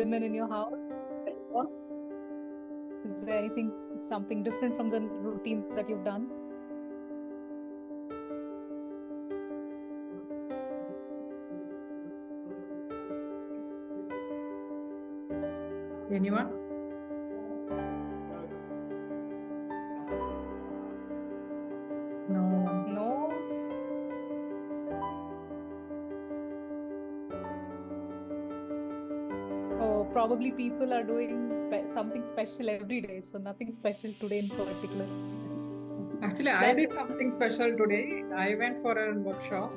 women in your house? Is there something different from the routine that you've done? Anyone? No. Oh, probably people are doing something special every day, so nothing special today in particular. Actually, I did something special today. I went for a workshop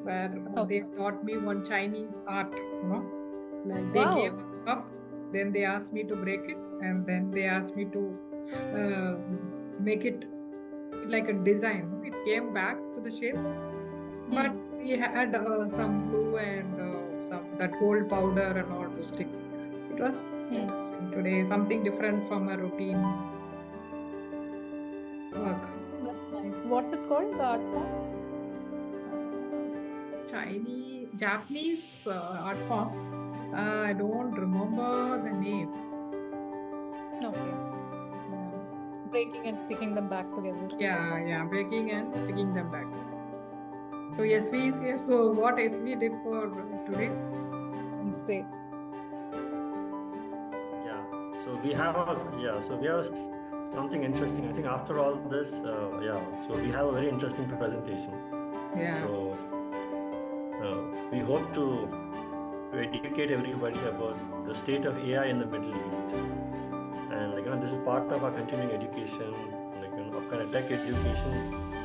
where they taught me one Chinese art, Like they gave a puff, then they asked me to break it, and then they asked me to make it like a design. It came back to the shape, but we had some glue and some that gold powder and all to stick. It was interesting today, something different from a routine work. That's nice. What's it called, the art form? Japanese art form. I don't remember the name. Okay. Breaking and sticking them back together. Yeah, breaking and sticking them back. So SV is here. So what SV did for today? Wednesday. So we have something interesting. I think after all this, so we have a very interesting presentation. Yeah. So we hope to educate everybody about the state of AI in the Middle East. And this is part of our continuing education, kind of tech education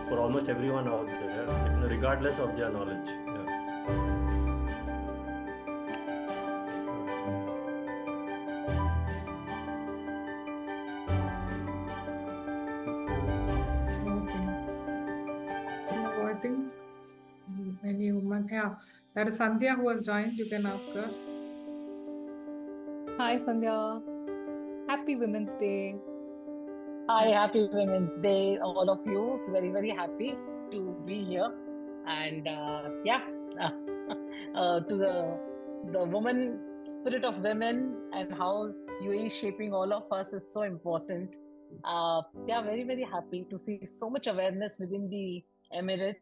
for almost everyone out there, regardless of their knowledge. Any woman? Yeah, there is Sandhya who has joined. You can ask her. Hi, Sandhya. Happy Women's Day. Hi, happy Women's Day, all of you. Very, very happy to be here. And to the woman spirit of women and how UAE is shaping all of us is so important. Very, very happy to see so much awareness within the Emirate.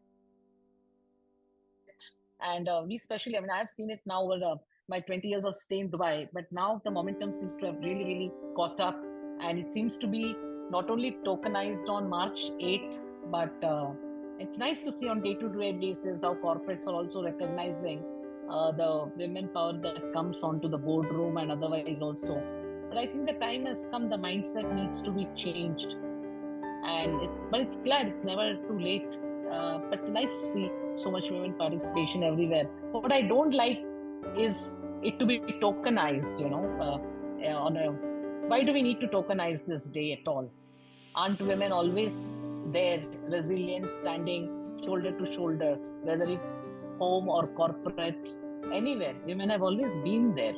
And we especially, I've seen it now over my 20 years of stay in Dubai, but now the momentum seems to have really, really caught up. And it seems to be not only tokenized on March 8th, but it's nice to see on day-to-day basis how corporates are also recognizing the women power that comes onto the boardroom and otherwise also. But I think the time has come, the mindset needs to be changed. And it's glad it's never too late. But nice to see so much women participation everywhere. What I don't like is it to be tokenized, why do we need to tokenize this day at all? Aren't women always there, resilient, standing shoulder to shoulder, whether it's home or corporate, anywhere? Women have always been there.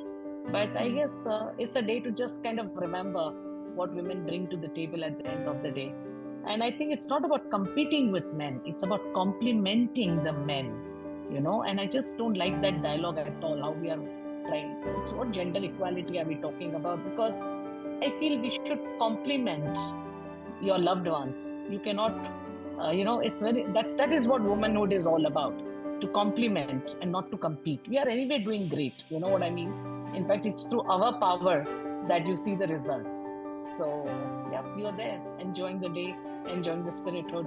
But I guess it's a day to just kind of remember what women bring to the table at the end of the day. And I think it's not about competing with men. It's about complementing the men, and I just don't like that dialogue at all, how we are trying. It's what gender equality are we talking about? Because I feel we should complement your loved ones. You cannot, it's that is what womanhood is all about, to complement and not to compete. We are anyway doing great, you know what I mean? In fact, it's through our power that you see the results. So, we are there, enjoying the day, enjoying the spirithood,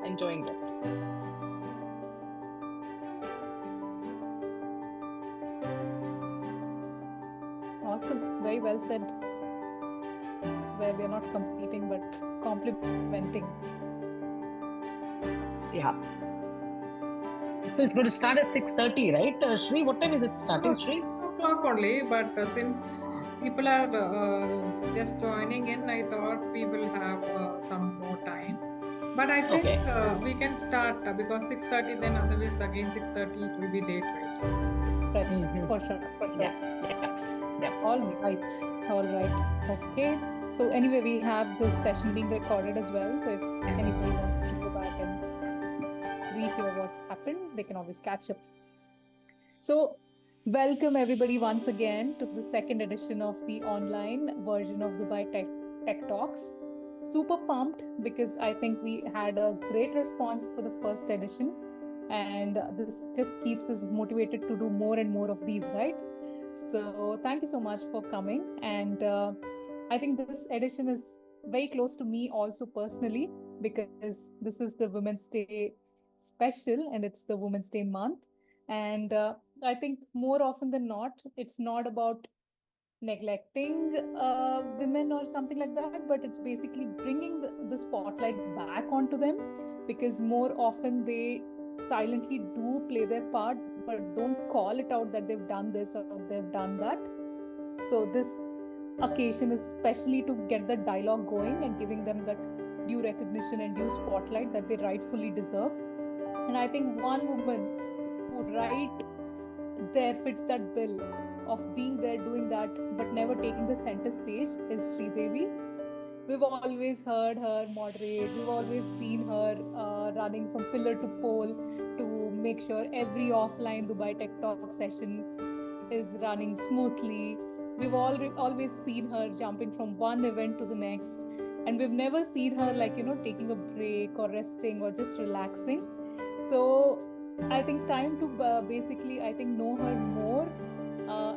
enjoying it. Awesome, very well said. Where we are not competing but complementing. Yeah. So it's going to start at 6:30, right? Shri, what time is it starting, Shri? 6 o'clock only, but since people are just joining in, I thought we will have some more time. But I think we can start because 6:30, then otherwise again 6:30 it will be late, right? Fresh, for sure. Yeah. All right. Okay. So anyway, we have this session being recorded as well. So if anybody wants to go back and rehear what's happened, they can always catch up. So Welcome everybody once again to the second edition of the online version of Dubai Tech Talks. Super pumped because I think we had a great response for the first edition, and this just keeps us motivated to do more and more of these, right? So thank you so much for coming, and I think this edition is very close to me also personally because this is the Women's Day special and it's the Women's Day month. And I think more often than not, it's not about neglecting women or something like that, but it's basically bringing the spotlight back onto them because more often they silently do play their part, but don't call it out that they've done this or they've done that. So, this occasion is especially to get the dialogue going and giving them that due recognition and due spotlight that they rightfully deserve. And I think one woman who right there fits that bill of being there doing that but never taking the center stage is Devi. We've always heard her moderate, we've always seen her running from pillar to pole to make sure every offline Dubai Tech Talk session is running smoothly. We've always seen her jumping from one event to the next, and we've never seen her taking a break or resting or just relaxing. So I think time to basically know her more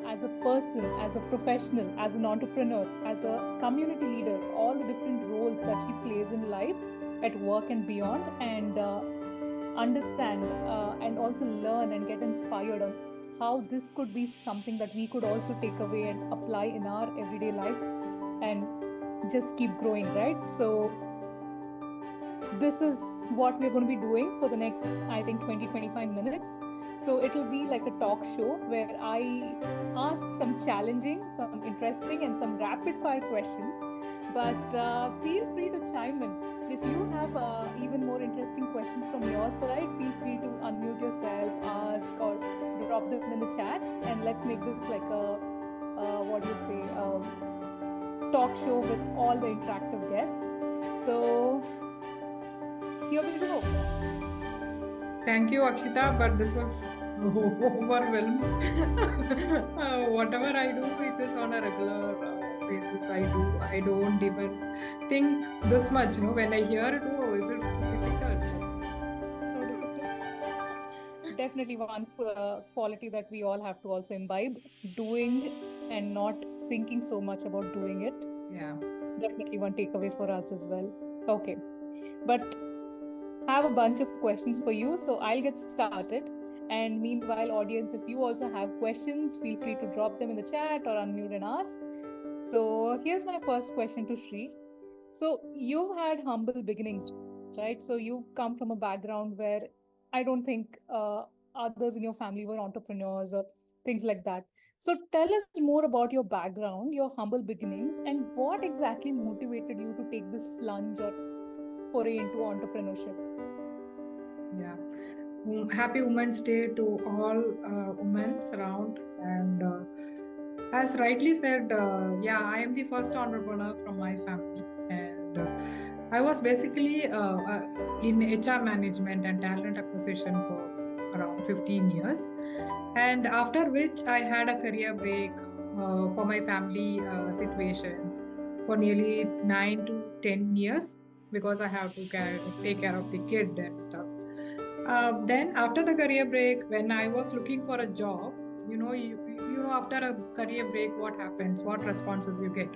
as a person, as a professional, as an entrepreneur, as a community leader, all the different roles that she plays in life, at work and beyond, and understand and also learn and get inspired on how this could be something that we could also take away and apply in our everyday life and just keep growing, right? So this is what we're going to be doing for the next, I think, 20-25 minutes. So it'll be like a talk show where I ask some challenging, some interesting, and some rapid fire questions. But feel free to chime in. If you have even more interesting questions from your side, feel free to unmute yourself, ask, or drop them in the chat. And let's make this like a, talk show with all the interactive guests. So here we go. Thank you, Akshita, but this was overwhelming. Whatever I do, it is on a regular basis. I don't even think this much. When I hear it, is it so difficult? Definitely one quality that we all have to also imbibe: doing and not thinking so much about doing it. Yeah. Definitely one takeaway for us as well. Okay, but have a bunch of questions for you, so I'll get started. And meanwhile, audience, if you also have questions, feel free to drop them in the chat or unmute and ask. So here's my first question to Shri. So you've had humble beginnings, right? So you've come from a background where I don't think others in your family were entrepreneurs or things like that. So tell us more about your background, your humble beginnings, and what exactly motivated you to take this plunge or foray into entrepreneurship. Yeah. Happy Women's Day to all women around. And as rightly said, I am the first entrepreneur from my family. And I was basically in HR management and talent acquisition for around 15 years. And after which I had a career break for my family situations for nearly 9 to 10 years because I have to take care of the kid and stuff. Then after the career break, when I was looking for a job, after a career break, what happens? What responses you get?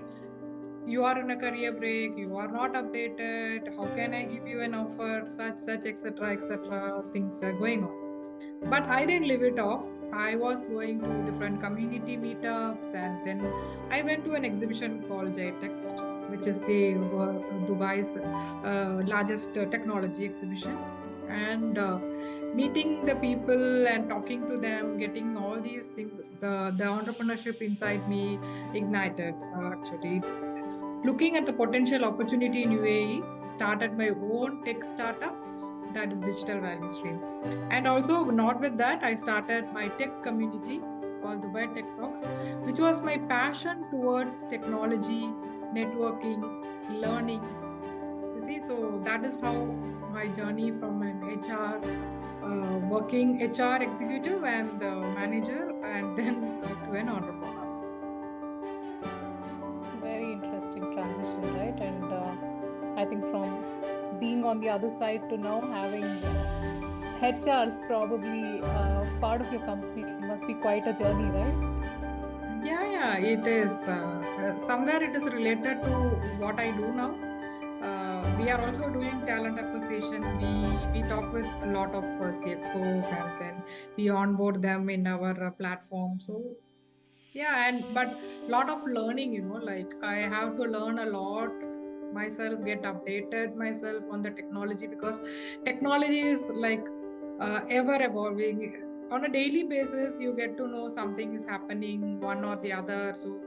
You are in a career break, you are not updated, how can I give you an offer, such, etc., things were going on. But I didn't leave it off. I was going to different community meetups, and then I went to an exhibition called JText, which is the Dubai's largest technology exhibition. And meeting the people and talking to them, getting all these things, the entrepreneurship inside me ignited actually. Looking at the potential opportunity in UAE, started my own tech startup, that is Digital Value Stream. And also, not with that, I started my tech community called Dubai Tech Talks, which was my passion towards technology, networking, learning. You see, so that is how my journey from an HR, working HR executive and manager, and on the other side to now having HRs probably part of your company. It must be quite a journey, right? Yeah, it is. Somewhere it is related to what I do now. We are also doing talent acquisition. We talk with a lot of CXOs and then we onboard them in our platform. So yeah, and but lot of learning, like I have to learn a lot myself, get updated myself on the technology because technology is like ever evolving. On a daily basis, you get to know something is happening, one or the other. So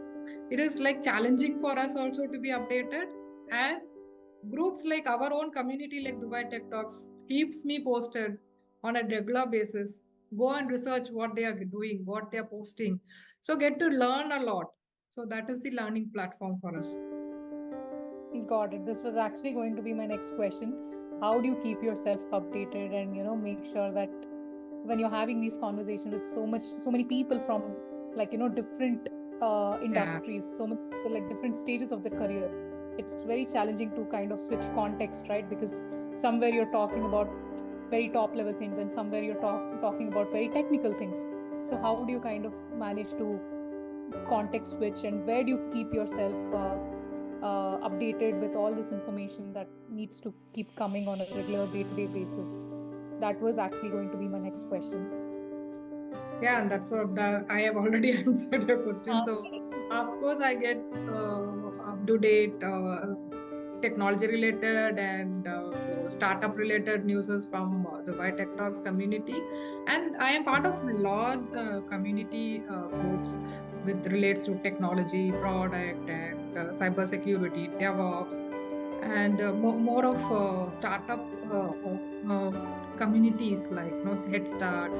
it is like challenging for us also to be updated. And groups like our own community, like Dubai Tech Talks, keeps me posted on a regular basis. Go and research what they are doing, what they are posting. So get to learn a lot. So that is the learning platform for us. Got it. This was actually going to be my next question. How do you keep yourself updated and make sure that when you're having these conversations with so many people from different Yeah. industries, so many people at different stages of their career, it's very challenging to kind of switch context, right? Because somewhere you're talking about very top level things and somewhere you're talking about very technical things. So how do you kind of manage to context switch, and where do you keep yourself updated with all this information that needs to keep coming on a regular day-to-day basis? That was actually going to be my next question. Yeah, and that's what I have already answered your question. So, of course, I get up to date technology related and startup related news from the Dubai Tech Talks community, and I am part of large community groups with relates to technology, product, and cybersecurity, DevOps, and more of startup communities like Head Start.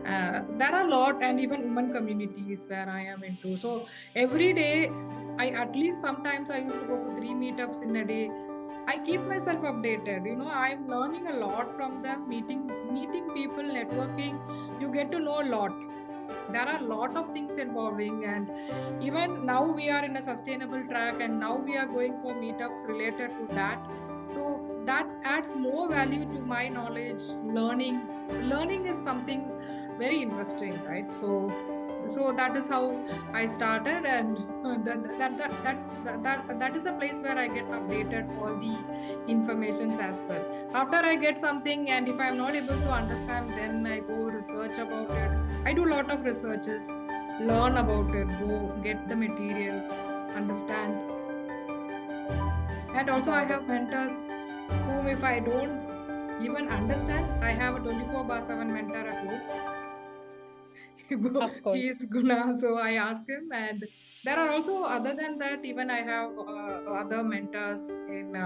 There are a lot, and even women communities where I am into. So every day, I at least sometimes I used to go for 3 meetups in a day. I keep myself updated. I'm learning a lot from them, meeting people, networking. You get to know a lot. There are a lot of things involving, and even now we are in a sustainable track, and now we are going for meetups related to that. So that adds more value to my knowledge. Learning is something very interesting, right? So that is how I started, and that is a place where I get updated all the informations as well. After I get something, and if I'm not able to understand, then I go research about it. I do a lot of researches, learn about it, go get the materials, understand. And also I have mentors whom if I don't even understand, I have a 24/7 mentor at home. Of course. He is Guna, so I ask him. And there are also, other than that, even I have other mentors in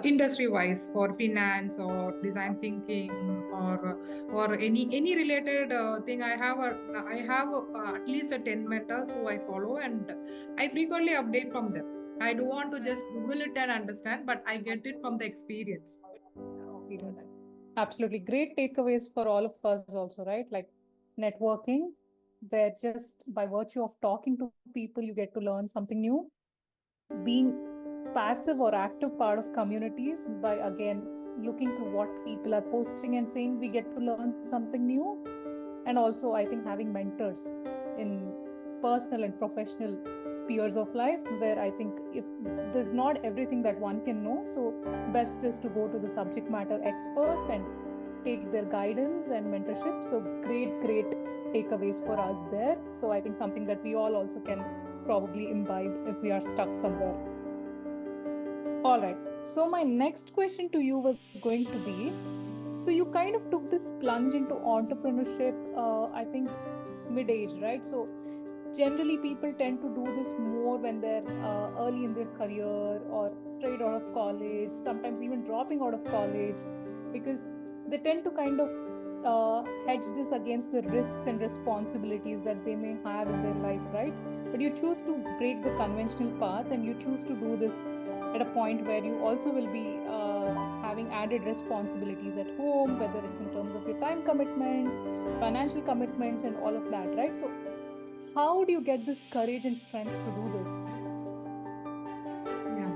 industry wise for finance or design thinking or any related thing. I have at least 10 mentors who I follow, and I frequently update from them. I don't want to just Google it and understand, but I get it from the experience. Absolutely great takeaways for all of us also, right? Like networking, where just by virtue of talking to people you get to learn something new. Being passive or active part of communities, by again looking through what people are posting and saying, we get to learn something new. And also I think having mentors in personal and professional spheres of life, where I think if there's not everything that one can know, so best is to go to the subject matter experts and take their guidance and mentorship. So great takeaways for us there. So I think something that we all also can probably imbibe if we are stuck somewhere. All right, so my next question to you was going to be, so you kind of took this plunge into entrepreneurship, I think mid-age, right? So generally people tend to do this more when they're early in their career or straight out of college, sometimes even dropping out of college, because they tend to kind of hedge this against the risks and responsibilities that they may have in their life, right? But you choose to break the conventional path and you choose to do this at a point where you also will be having added responsibilities at home, whether it's in terms of your time commitments, financial commitments, and all of that, right? So how do you get this courage and strength to do this? Yeah,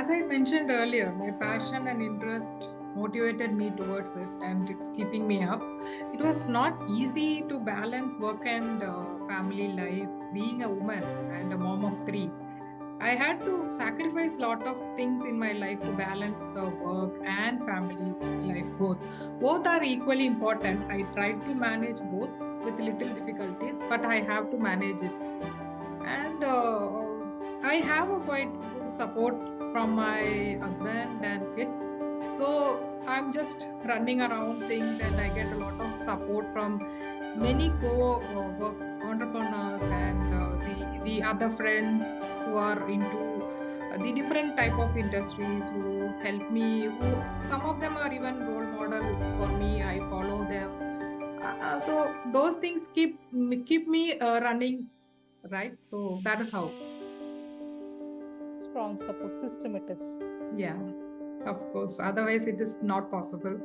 As I mentioned earlier, my passion and interest motivated me towards it, and it's keeping me up. It was not easy to balance work and family life, being a woman and a mom of three. I had to sacrifice a lot of things in my life to balance the work and family life both. Both are equally important. I tried to manage both with little difficulties, but I have to manage it. And I have a quite good support from my husband and kids. So I'm just running around things, and I get a lot of support from many co-work entrepreneurs and the other friends who are into the different type of industries who help me. Who some of them are even role model for me. I follow them. So those things keep me running, right? So that is how. Strong support system it is. Yeah, of course. Otherwise, it is not possible.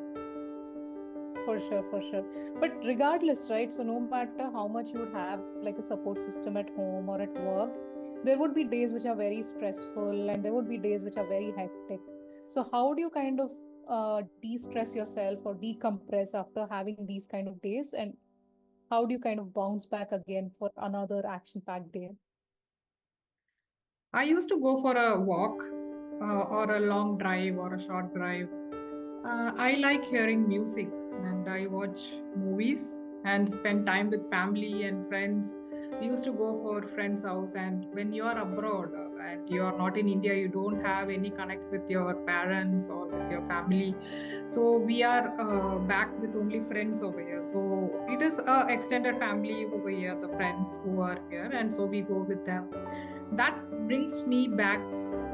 For sure, for sure. But regardless, right? So no matter how much you would have like a support system at home or at work, there would be days which are very stressful and there would be days which are very hectic. So how do you kind of de-stress yourself or decompress after having these kind of days? And how do you kind of bounce back again for another action-packed day? I used to go for a walk or a long drive or a short drive. I like hearing music, and I watch movies and spend time with family and friends. We used to go for friends' house, and when you are abroad and you are not in India, you don't have any connects with your parents or with your family. So we are back with only friends over here. So it is a extended family over here, the friends who are here, and so we go with them. That brings me back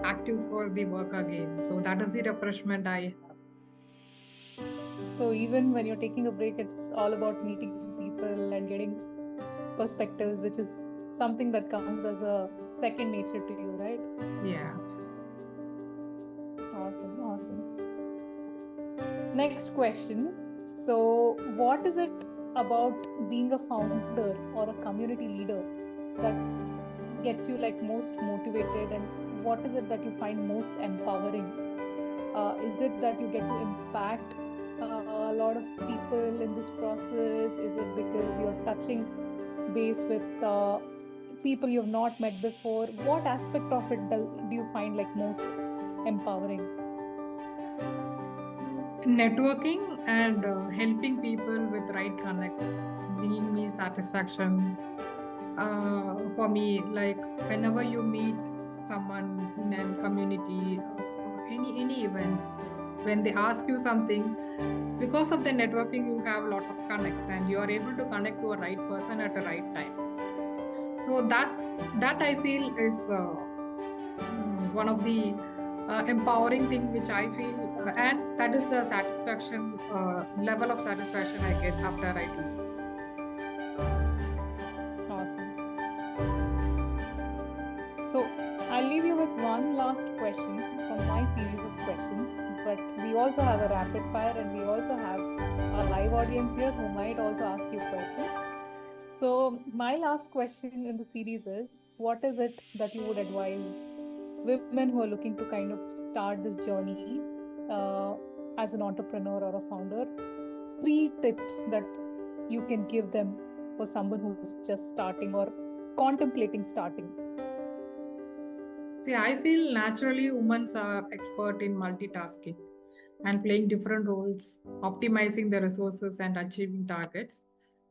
active for the work again. So that is the refreshment I have. So even when you're taking a break, it's all about meeting people and getting perspectives, which is something that comes as a second nature to you, right? Yeah. Awesome, awesome. Next question. So, what is it about being a founder or a community leader that gets you like most motivated, and what is it that you find most empowering? Is it that you get to impact a lot of people in this process? Is it because you're touching base with people you've not met before? What aspect of it do you find like most empowering? Networking and helping people with right connects, bringing me satisfaction. For me, like whenever you meet someone in a community or any events, when they ask you something, because of the networking, you have a lot of connects, and you are able to connect to a right person at a right time. So that I feel is one of the empowering thing which I feel, and that is the satisfaction level of satisfaction I get after I do. Awesome. So I'll leave you with one last question from my series of questions, but we also have a rapid fire and we also have a live audience here who might also ask you questions. So my last question in the series is, what is it that you would advise women who are looking to kind of start this journey as an entrepreneur or a founder? 3 tips that you can give them for someone who's just starting or contemplating starting. See, I feel naturally women are expert in multitasking and playing different roles, optimizing the resources and achieving targets.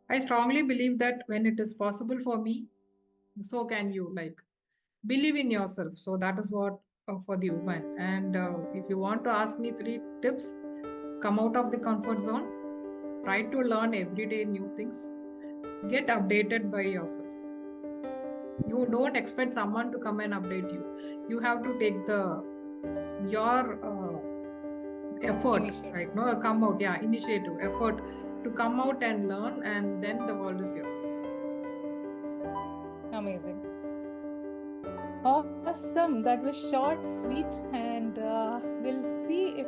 I strongly believe that when it is possible for me, so can you. Like, believe in yourself. So that is what for the woman. And if you want to ask me 3 tips, come out of the comfort zone, try to learn every day new things, get updated by yourself. You don't expect someone to come and update you. You have to take your effort, Initiative. like no, come out, yeah, initiative, effort to come out and learn, and then the world is yours. Amazing. Awesome. That was short, sweet, and we'll see if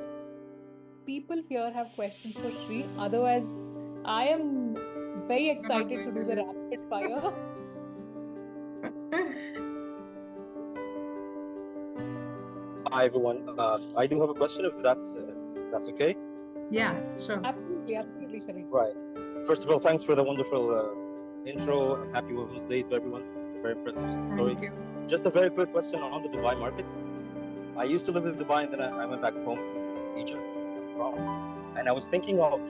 people here have questions for Shri. Otherwise, I am very excited to do the rapid fire. Hi everyone. I do have a question, if that's okay. Yeah, sure. Absolutely, absolutely, Sharif. Right. First of all, thanks for the wonderful intro, and happy Women's Day to everyone. It's a very impressive story. Thank you. Just a very quick question on the Dubai market. I used to live in Dubai, and then I went back home to Egypt, from, and I was thinking of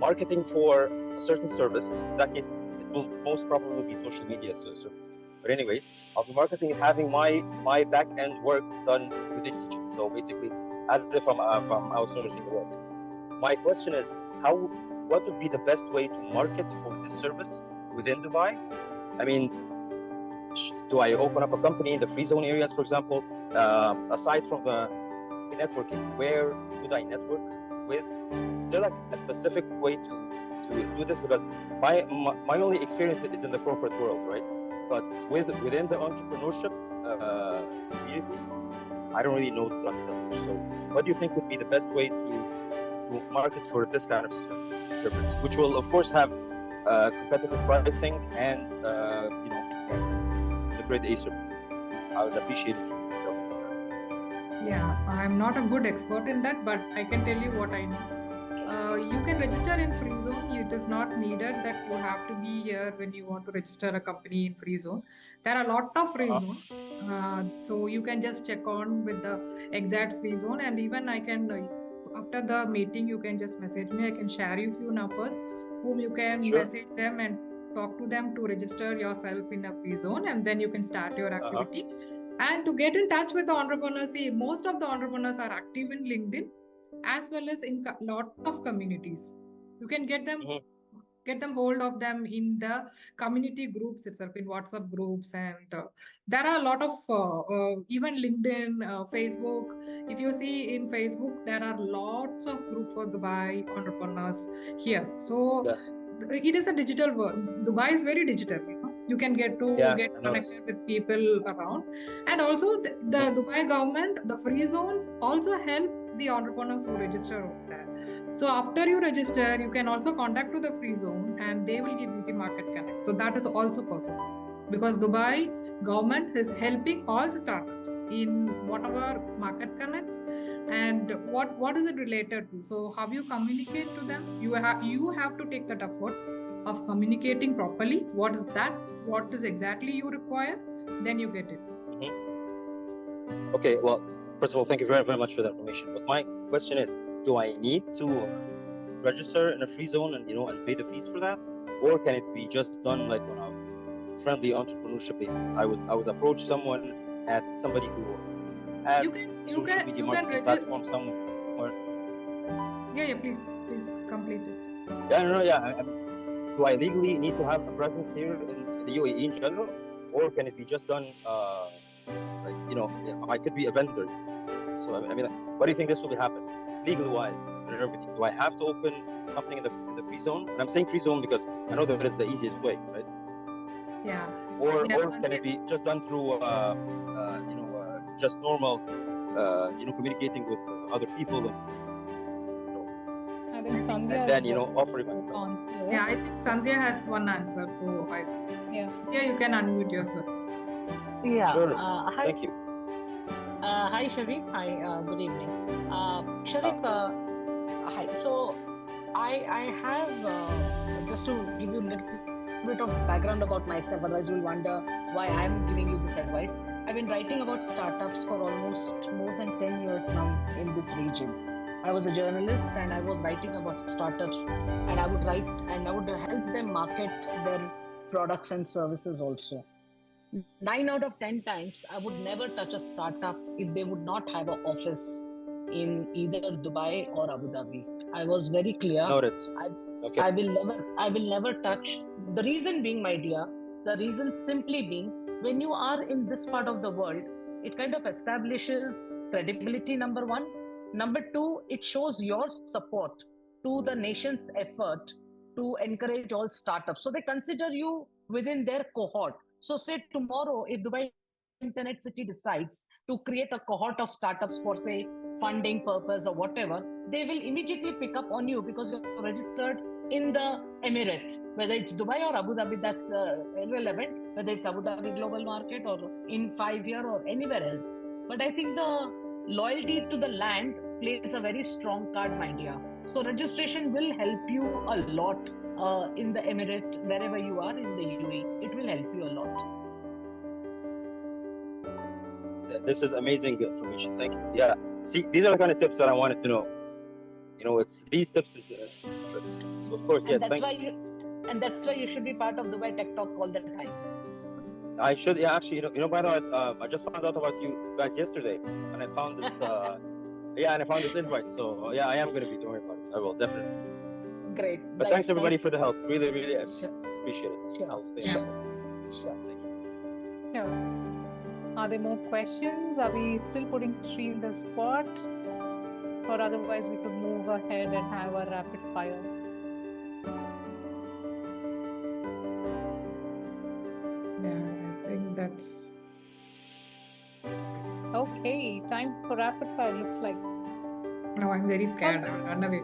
marketing for a certain service. In that case, it will most probably be social media services. But anyways, I'll be marketing and having my back end work done within Egypt. So basically, it's as if I'm outsourcing the work. My question is, what would be the best way to market for this service within Dubai? I mean, do I open up a company in the free zone areas, for example? Aside from the networking, where would I network with? Is there like a specific way to do this? Because my only experience is in the corporate world, right? But within the entrepreneurship community, I don't really know that much. So what do you think would be the best way to market for this kind of service, which will of course have competitive pricing and the grade A service? I would appreciate it. Yeah, I'm not a good expert in that, but I can tell you what I know. You can register in free zone. It is not needed that you have to be here when you want to register a company in free zone. There are a lot of free zones, so you can just check on with the exact free zone, and even I can after the meeting you can just message me. I can share you few numbers whom you can message them and talk to them to register yourself in a free zone, and then you can start your activity. And to get in touch with the entrepreneurs, see, most of the entrepreneurs are active in LinkedIn as well as in a lot of communities. You can get them hold of them in the community groups itself, in WhatsApp groups, and there are a lot of even LinkedIn, Facebook. If you see in Facebook, there are lots of groups for Dubai entrepreneurs here. So it is a digital world. Dubai is very digital. You can get connected with people around, and also the Dubai government, the free zones also help the entrepreneurs who register over there. So after you register, you can also contact to the free zone, and they will give you the market connect. So that is also possible, because Dubai government is helping all the startups in whatever market connect and what is it related to. So how you communicate to them, you have to take that effort of communicating properly. What is that? What is exactly you require? Then you get it. Okay. Well, first of all, thank you very, very much for the information. But my question is, do I need to register in a free zone and and pay the fees for that, or can it be just done like on a friendly entrepreneurship basis? I would approach somebody who has social media marketing platform somewhere. Yeah. Please complete it. Yeah. Do I legally need to have a presence here in the UAE in general, or can it be just done I could be a vendor? So I mean, what do you think this will happen legally wise and everything? Do I have to open something in the free zone? And I'm saying free zone because I know that it's the easiest way, right? Yeah. Or can it be just done through just normal communicating with other people and I think Sandhya and then offering my stuff. Answer. Yeah, I think Sandhya has one answer, so Sandhya, you can unmute yourself. Yeah. Sure. Hi. Thank you. Hi, Sharif. Hi. Good evening. Sharif. Hi. So, I have just to give you a little bit of background about myself. Otherwise, you'll wonder why I'm giving you this advice. I've been writing about startups for almost more than 10 years now in this region. I was a journalist and I was writing about startups, and I would help them market their products and services also. 9 out of 10 times, I would never touch a startup if they would not have an office in either Dubai or Abu Dhabi. I was very clear. Noted. Okay. I will never touch. The reason being, my dear, the reason simply being, when you are in this part of the world, it kind of establishes credibility, number one. Number two, it shows your support to the nation's effort to encourage all startups. So they consider you within their cohort. So say tomorrow, if Dubai Internet City decides to create a cohort of startups for, say, funding purpose or whatever, they will immediately pick up on you because you're registered in the Emirate. Whether it's Dubai or Abu Dhabi, that's irrelevant. Whether it's Abu Dhabi global market or in 5 years or anywhere else. But I think the loyalty to the land plays a very strong card, my dear. So registration will help you a lot in the Emirate, wherever you are in the UAE. It will help you a lot. This is amazing information. Thank you. Yeah. See, these are the kind of tips that I wanted to know. It's these tips is interest. So of course, yes. Thank you. And that's why you should be part of Dubai Tech Talk all the time. I should. Yeah, actually, by the way, I just found out about you guys yesterday, and I found this. Yeah, and I found this invite. So yeah, I am going to be doing it. I will definitely. Great. But thanks everybody for the help. Really, really Sure. appreciate it. Sure. I'll stay. Sure. Sure. Thank you. Yeah. Are there more questions? Are we still putting Sri in the spot? Or otherwise we could move ahead and have a rapid fire. Yeah, I think that's okay. Time for rapid fire looks like. No, I'm very scared. I'll run away.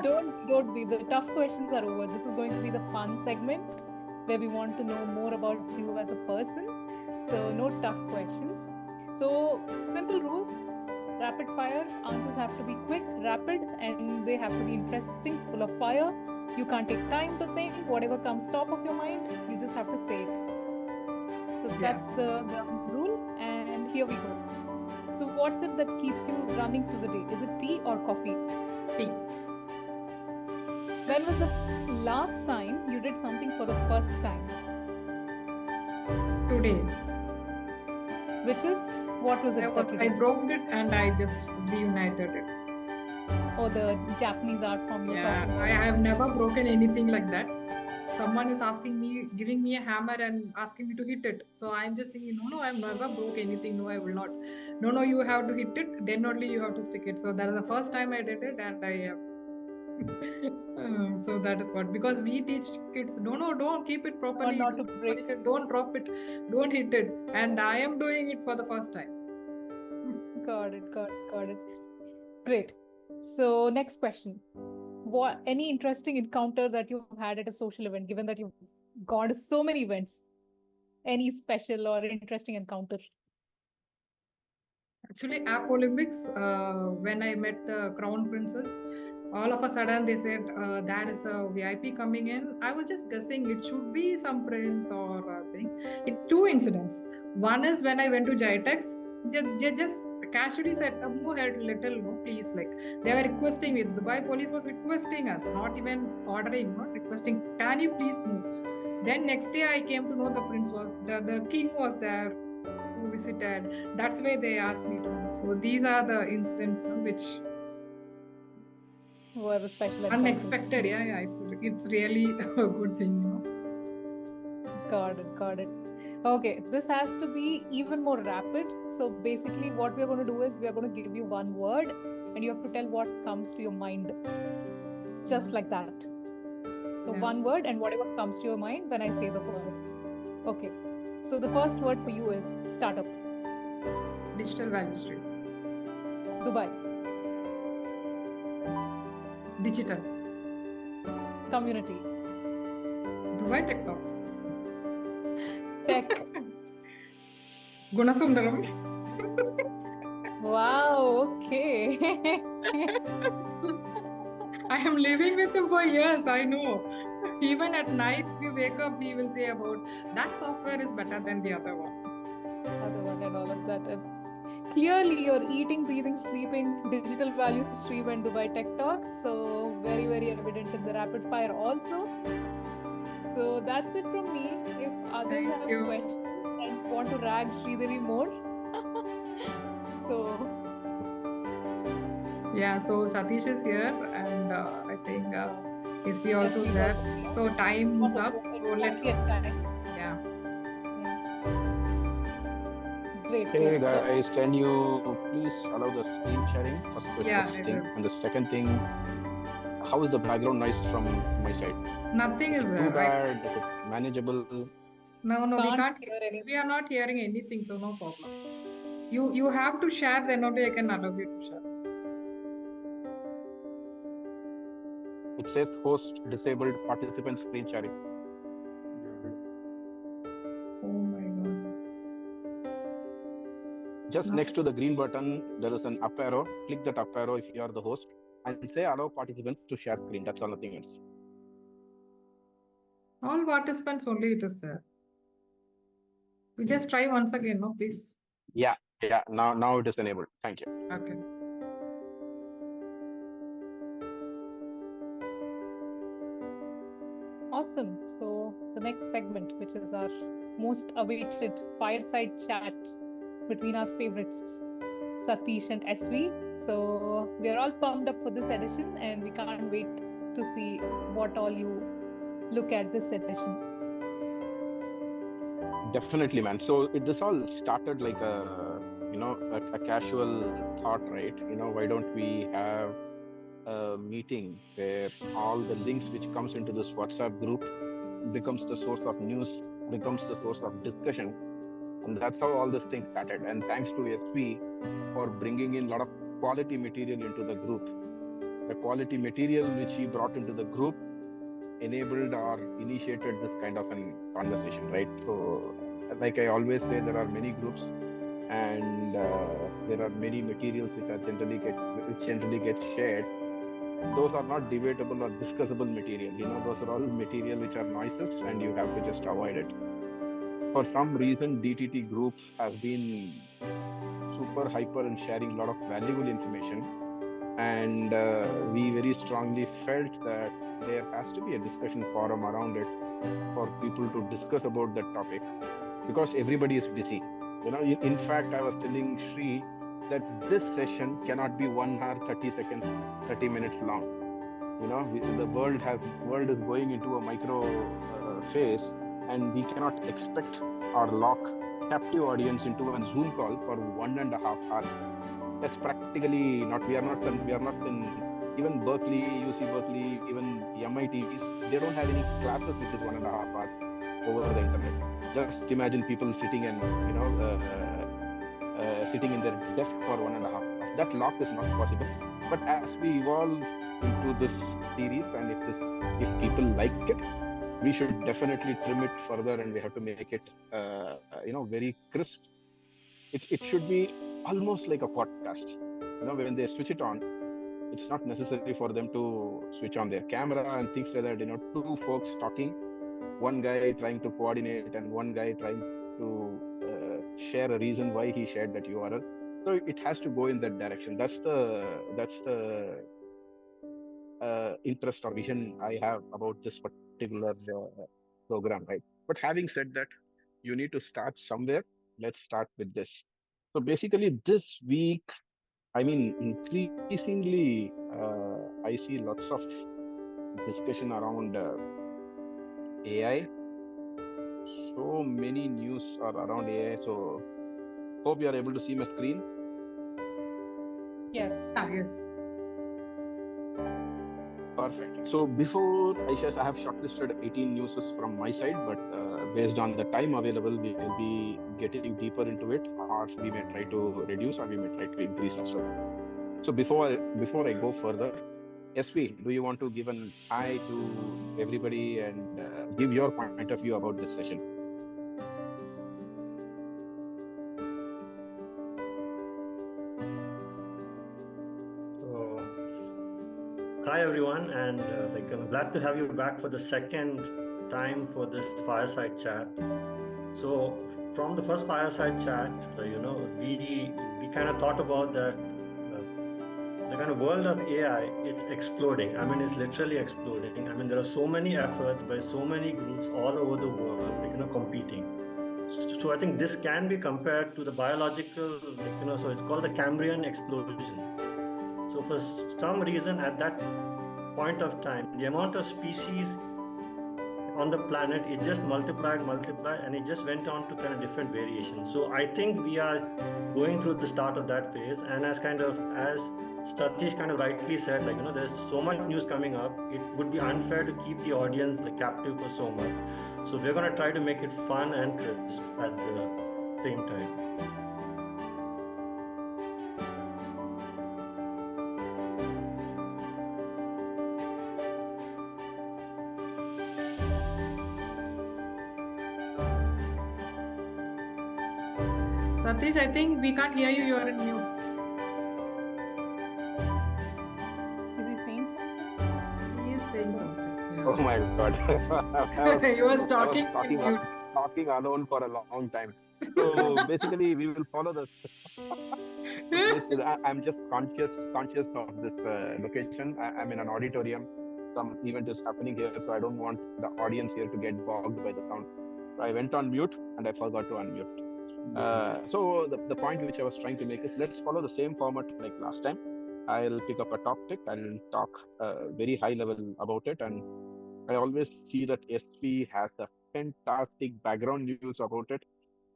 Don't be. The tough questions are over. This is going to be the fun segment where we want to know more about you as a person. So no tough questions. So simple rules. Rapid fire answers have to be quick, rapid, and they have to be interesting, full of fire. You can't take time to think. Whatever comes top of your mind, you just have to say it. So that's the rule, and here we go. So what's it that keeps you running through the day? Is it tea or coffee? Tea. When was the last time you did something for the first time? Today. Which is, what was it? I broke it and I just reunited it. Oh, the Japanese art form you're talking about. I have never broken anything like that. Someone is asking me, giving me a hammer and asking me to hit it. So I'm just thinking, no, I've never broke anything. No, I will not. No, you have to hit it. Then only you have to stick it. So that is the first time I did it, and I have. So that is what, because we teach kids, no, don't keep it properly. Not to break it. Don't drop it. Don't hit it. And I am doing it for the first time. Got it. Great. So next question. What any interesting encounter that you've had at a social event, given that you've gone to so many events? Any special or interesting encounter? Actually, at Olympics, when I met the Crown Princess, all of a sudden they said there is a VIP coming in. I was just guessing it should be some prince or a thing. Two incidents. One is when I went to Jitex, they just casually said, move ahead little, no, please. Like they were requesting me. The Dubai police was requesting us, not even ordering, not requesting. Can you please move? Then next day I came to know the prince was the king was there who visited. That's why they asked me to move. So these are the incidents which were the special unexpected. Yeah. It's really a good thing, Got it. Okay, this has to be even more rapid. So basically what we're going to do is we're going to give you one word and you have to tell what comes to your mind. Just like that. So one word and whatever comes to your mind when I say the word. Okay. So the first word for you is startup. Digital value stream. Dubai. Digital. Community. Dubai Tech Talks. Tech. Gunasundaram. Wow, okay. I am living with him for years, I know. Even at nights we wake up, he will say about that software is better than the other one. And all of that. And clearly you're eating, breathing, sleeping digital value stream and Dubai Tech Talks. So very, very evident in the rapid fire also. So that's it from me. If others have questions and want to rag Sridevi more. So Satish is here and I think SB also is there. So time's up. So let's get time. Yeah. Great. Hey guys, can you please allow the screen sharing? First thing. And the second thing, how is the background noise from my side? Nothing is there. Too bad? Is it manageable? No, we can't hear anything. We are not hearing anything, so no problem. You have to share, then only I can allow you to share. It says host disabled participant screen sharing. Oh my god. Just next to the green button, there is an up arrow. Click that up arrow if you are the host and say allow participants to share screen. That's all, nothing else. All participants only it is there. We just try once again, no, please. Yeah. Now it is enabled. Thank you. Okay. Awesome. So the next segment, which is our most awaited fireside chat between our favorites, Satish and SV. So we are all pumped up for this edition, and we can't wait to see what all you look at this edition. Definitely, man. So this all started like a casual thought, right? Why don't we have a meeting where all the links which comes into this WhatsApp group becomes the source of news, becomes the source of discussion, and that's how all this thing started. And thanks to SV for bringing in a lot of quality material into the group. The quality material which he brought into the group enabled or initiated this kind of an conversation, right? So, like I always say, there are many groups, and there are many materials which generally get shared. Those are not debatable or discussable material. Those are all material which are noises, and you have to just avoid it. For some reason, DTT group has been super hyper in sharing a lot of valuable information, and we very strongly felt that there has to be a discussion forum around it for people to discuss about that topic, because everybody is busy. In fact, I was telling Shri that this session cannot be 1 hour 30 seconds, 30 minutes long. The world is going into a micro phase, and we cannot expect or lock captive audience into a Zoom call for 1.5 hours. That's practically not. We are not in even Berkeley, UC Berkeley, even MITs. They don't have any classes which is 1.5 hours over the internet. Just imagine people sitting and sitting in their desk for 1.5 hours. That lock is not possible. But as we evolve into this series, and if people like it, we should definitely trim it further, and we have to make it very crisp. It should be almost like a podcast. When they switch it on, it's not necessary for them to switch on their camera and things like that. Two folks talking, one guy trying to coordinate and one guy trying to share a reason why he shared that URL. So it has to go in that direction. That's the interest or vision I have about this particular program, right? But having said that, you need to start somewhere. Let's start with this. So basically, this week, increasingly, I see lots of discussion around AI. So many news are around AI. So hope you are able to see my screen. Yes. Yes. Perfect. So before I have shortlisted 18 news from my side, but based on the time available, we will be getting deeper into it, or we may try to reduce, or we may try to increase as well. So before I go further, SV, do you want to give an hi to everybody and give your point of view about this session? Hi everyone, and I'm glad to have you back for the second time for this fireside chat. So from the first fireside chat, we kind of thought about that the kind of world of AI, it's exploding. It's literally exploding. There are so many efforts by so many groups all over the world, competing. So I think this can be compared to the biological, so it's called the Cambrian explosion. So for some reason at that point of time, the amount of species on the planet, it just multiplied, and it just went on to kind of different variations. So I think we are going through the start of that phase, and as Satish kind of rightly said, there's so much news coming up, it would be unfair to keep the audience captive for so much. So we're going to try to make it fun and crisp at the same time. Satish, I think we can't hear you. You are in mute. Is he saying something? He is saying something. Oh my God. He was talking talking, in mute. talking alone for a long time. So basically, we will follow the. I'm just conscious of this location. I'm in an auditorium. Some event is happening here, so I don't want the audience here to get bogged by the sound. So I went on mute and I forgot to unmute. So the point which I was trying to make is, let's follow the same format like last time. I'll pick up a topic and talk very high level about it. And I always see that SP has a fantastic background news about it.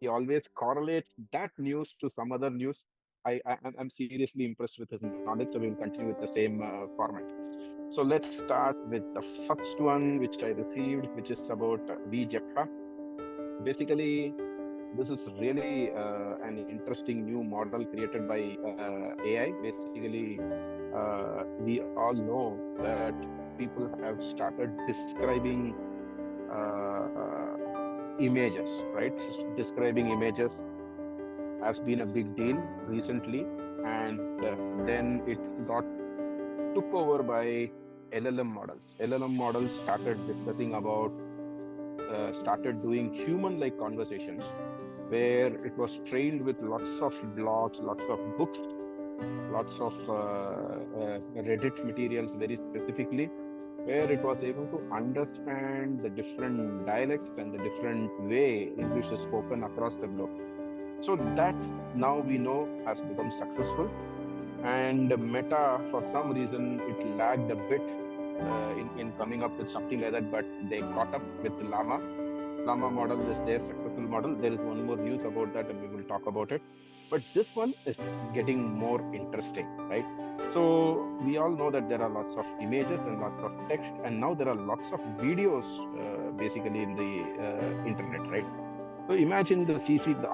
He always correlates that news to some other news. I'm seriously impressed with his knowledge, so we will continue with the same format. So let's start with the first one which I received, which is about VJEPA. Basically, this is really an interesting new model created by AI. Basically, we all know that people have started describing images, right? Describing images has been a big deal recently, and then it got took over by LLM models. LLM models started discussing about, started doing human-like conversations, where it was trained with lots of blogs, lots of books, lots of Reddit materials very specifically, where it was able to understand the different dialects and the different way English is spoken across the globe. So that now we know has become successful. And Meta, for some reason, it lagged a bit in coming up with something like that, but they caught up with Llama. Llama model is their successful model. There is one more news about that, and we will talk about it. But this one is getting more interesting, right? So we all know that there are lots of images and lots of text, and now there are lots of videos basically in the internet, right? So imagine the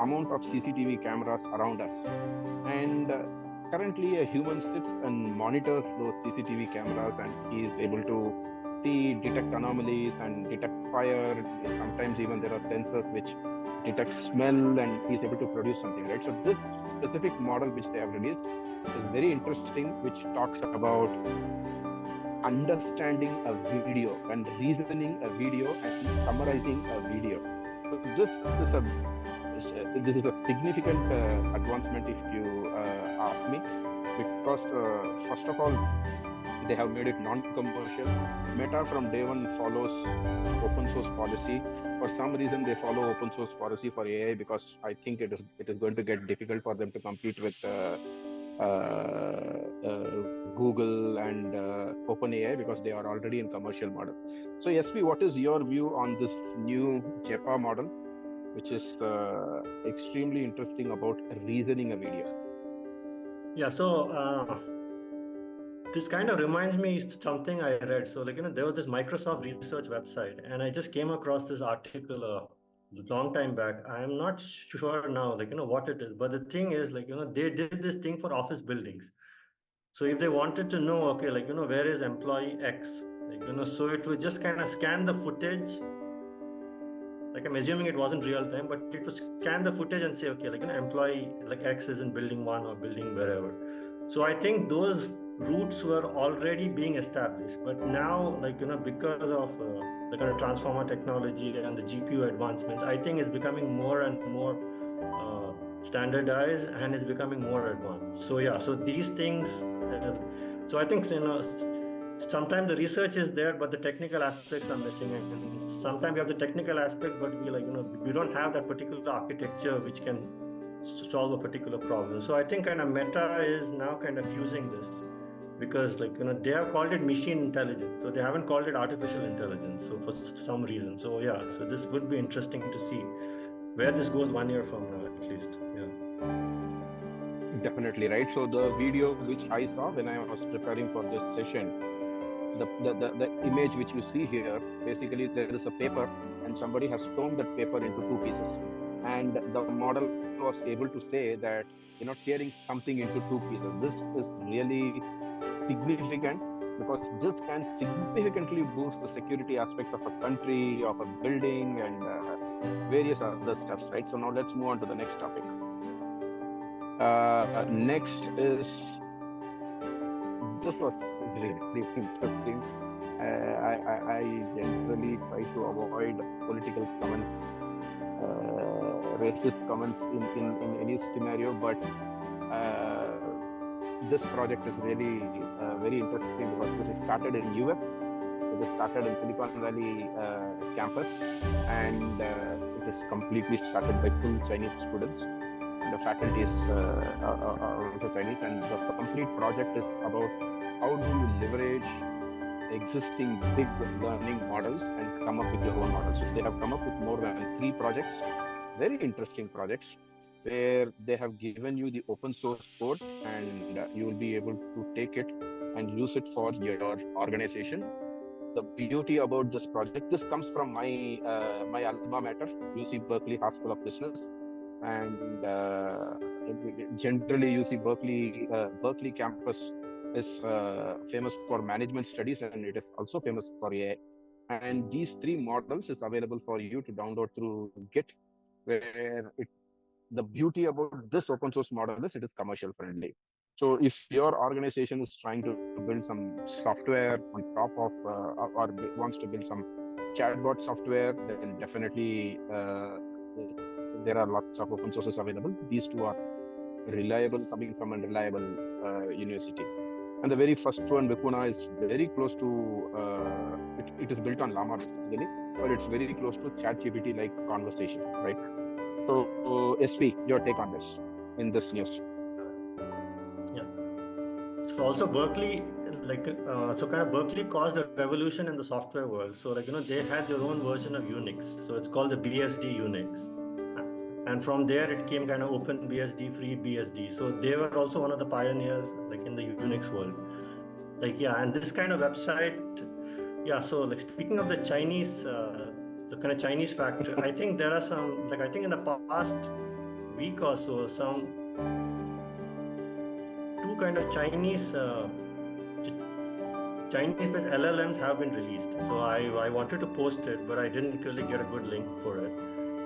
amount of CCTV cameras around us, and currently a human sits and monitors those CCTV cameras, and he is able to see, detect anomalies and detect fire. Sometimes even there are sensors which detect smell, and he's able to produce something, right? So this specific model which they have released is very interesting, which talks about understanding a video and reasoning a video and summarizing a video. So this is a significant advancement, if you ask me, because first of all, they have made it non-commercial. Meta from day one follows open source policy. For some reason, they follow open source policy for AI, because I think it is going to get difficult for them to compete with Google and OpenAI, because they are already in commercial model. So SP, what is your view on this new JEPA model, which is extremely interesting about reasoning a video? Yeah, so this kind of reminds me something I read. So, there was this Microsoft research website, and I just came across this article a long time back. I'm not sure now, what it is. But the thing is, they did this thing for office buildings. So if they wanted to know, okay, where is employee X, so it would just kind of scan the footage. Like, I'm assuming it wasn't real time, but it would scan the footage and say, okay, employee X is in building 1 or building wherever. So I think those routes were already being established, but now, because of the kind of transformer technology and the GPU advancements, I think it's becoming more and more standardized, and it's becoming more advanced. So yeah, so these things, so I think, sometimes the research is there, but the technical aspects are missing, and sometimes we have the technical aspects, but we don't have that particular architecture which can solve a particular problem. So I think kind of Meta is now kind of using this, because they have called it machine intelligence, so they haven't called it artificial intelligence, so for some reason. So yeah, so this would be interesting to see where this goes 1 year from now, at least. Yeah, definitely right. So the video which I saw when I was preparing for this session, the image which you see here, basically there is a paper, and somebody has torn that paper into two pieces, and the model was able to say that, tearing something into two pieces, this is really significant, because this can significantly boost the security aspects of a country, of a building, and various other stuffs, right? So now let's move on to the next topic. Next is, this was really interesting. I generally try to avoid political comments, racist comments in any scenario, but this project is really very interesting because this is started in US. It is started in Silicon Valley campus, and it is completely started by full Chinese students. The faculty is also Chinese, and the complete project is about how do you leverage existing big learning models and come up with your own models. So they have come up with more than 3 projects, very interesting projects, where they have given you the open source code, and you will be able to take it and use it for your organization. The beauty about this project, this comes from my alma mater, UC Berkeley School of Business, and generally UC Berkeley campus is famous for management studies, and it is also famous for AI. And these 3 models is available for you to download through Git, where the beauty about this open source model is it is commercial friendly. So if your organization is trying to build some software on top of or wants to build some chatbot software, then definitely there are lots of open sources available. These 2 are reliable, coming from a reliable university. And the very first one, Vicuna, is very close to, it is built on Llama basically, but it's very close to ChatGPT like conversation, right? So, SV, your take on this in this news? Yeah. So also Berkeley, so kind of Berkeley caused a revolution in the software world. So they had their own version of Unix. So it's called the BSD Unix. And from there it came kind of open BSD, free BSD. So they were also one of the pioneers in the Unix world. And this kind of website, so speaking of the Chinese, the kind of Chinese factor, I think there are some, I think in the past week or so, some 2 kind of Chinese-based LLMs have been released. So I wanted to post it, but I didn't really get a good link for it.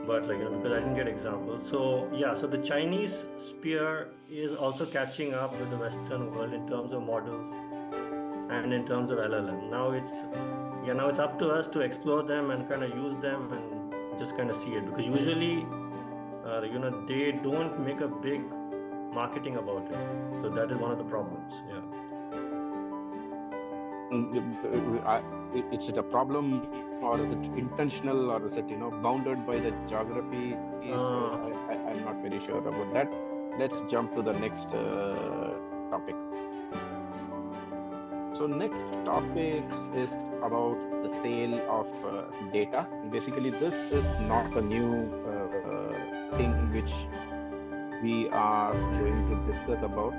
But because I didn't get examples. So so the Chinese sphere is also catching up with the Western world in terms of models and in terms of LLM. Now it's up to us to explore them and kind of use them and just kind of see it, because usually they don't make a big marketing about it. So that is one of the problems. Is it a problem, or is it intentional, or is it bounded by the geography? I'm not very sure about that. Let's jump to the next topic. So next topic is about the sale of data. Basically, this is not a new thing which we are going to discuss about.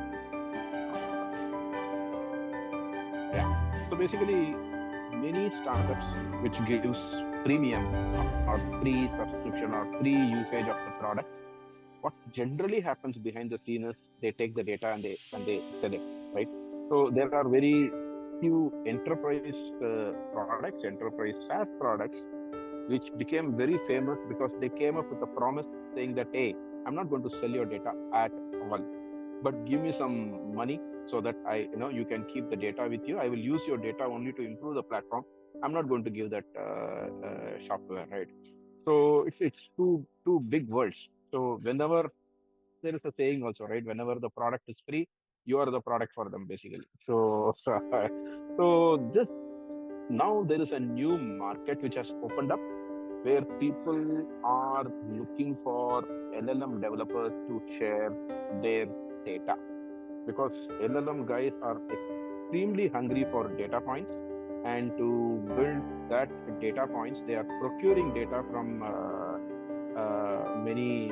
So basically, many startups which gives premium or free subscription or free usage of the product, what generally happens behind the scene is they take the data and they sell it, right? So there are very few enterprise products, enterprise SaaS products, which became very famous because they came up with a promise saying that, hey, I'm not going to sell your data at all, but give me some money so that you can keep the data with you. I will use your data only to improve the platform. I'm not going to give that software, right? So it's two big worlds. So whenever there is a saying also, right? Whenever the product is free, you are the product for them, basically. So this, now there is a new market which has opened up, where people are looking for LLM developers to share their data, because LLM guys are extremely hungry for data points, and to build that data points, they are procuring data from many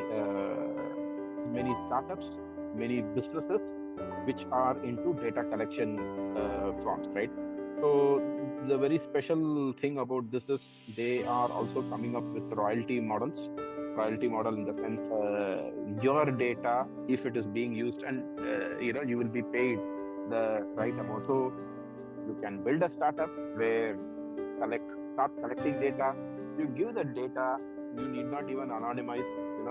startups, many businesses which are into data collection forms, right? So the very special thing about this is they are also coming up with royalty models. Royalty model in the sense, your data, if it is being used, and you will be paid the right amount. So you can build a startup where start collecting data. You give the data, you need not even anonymize.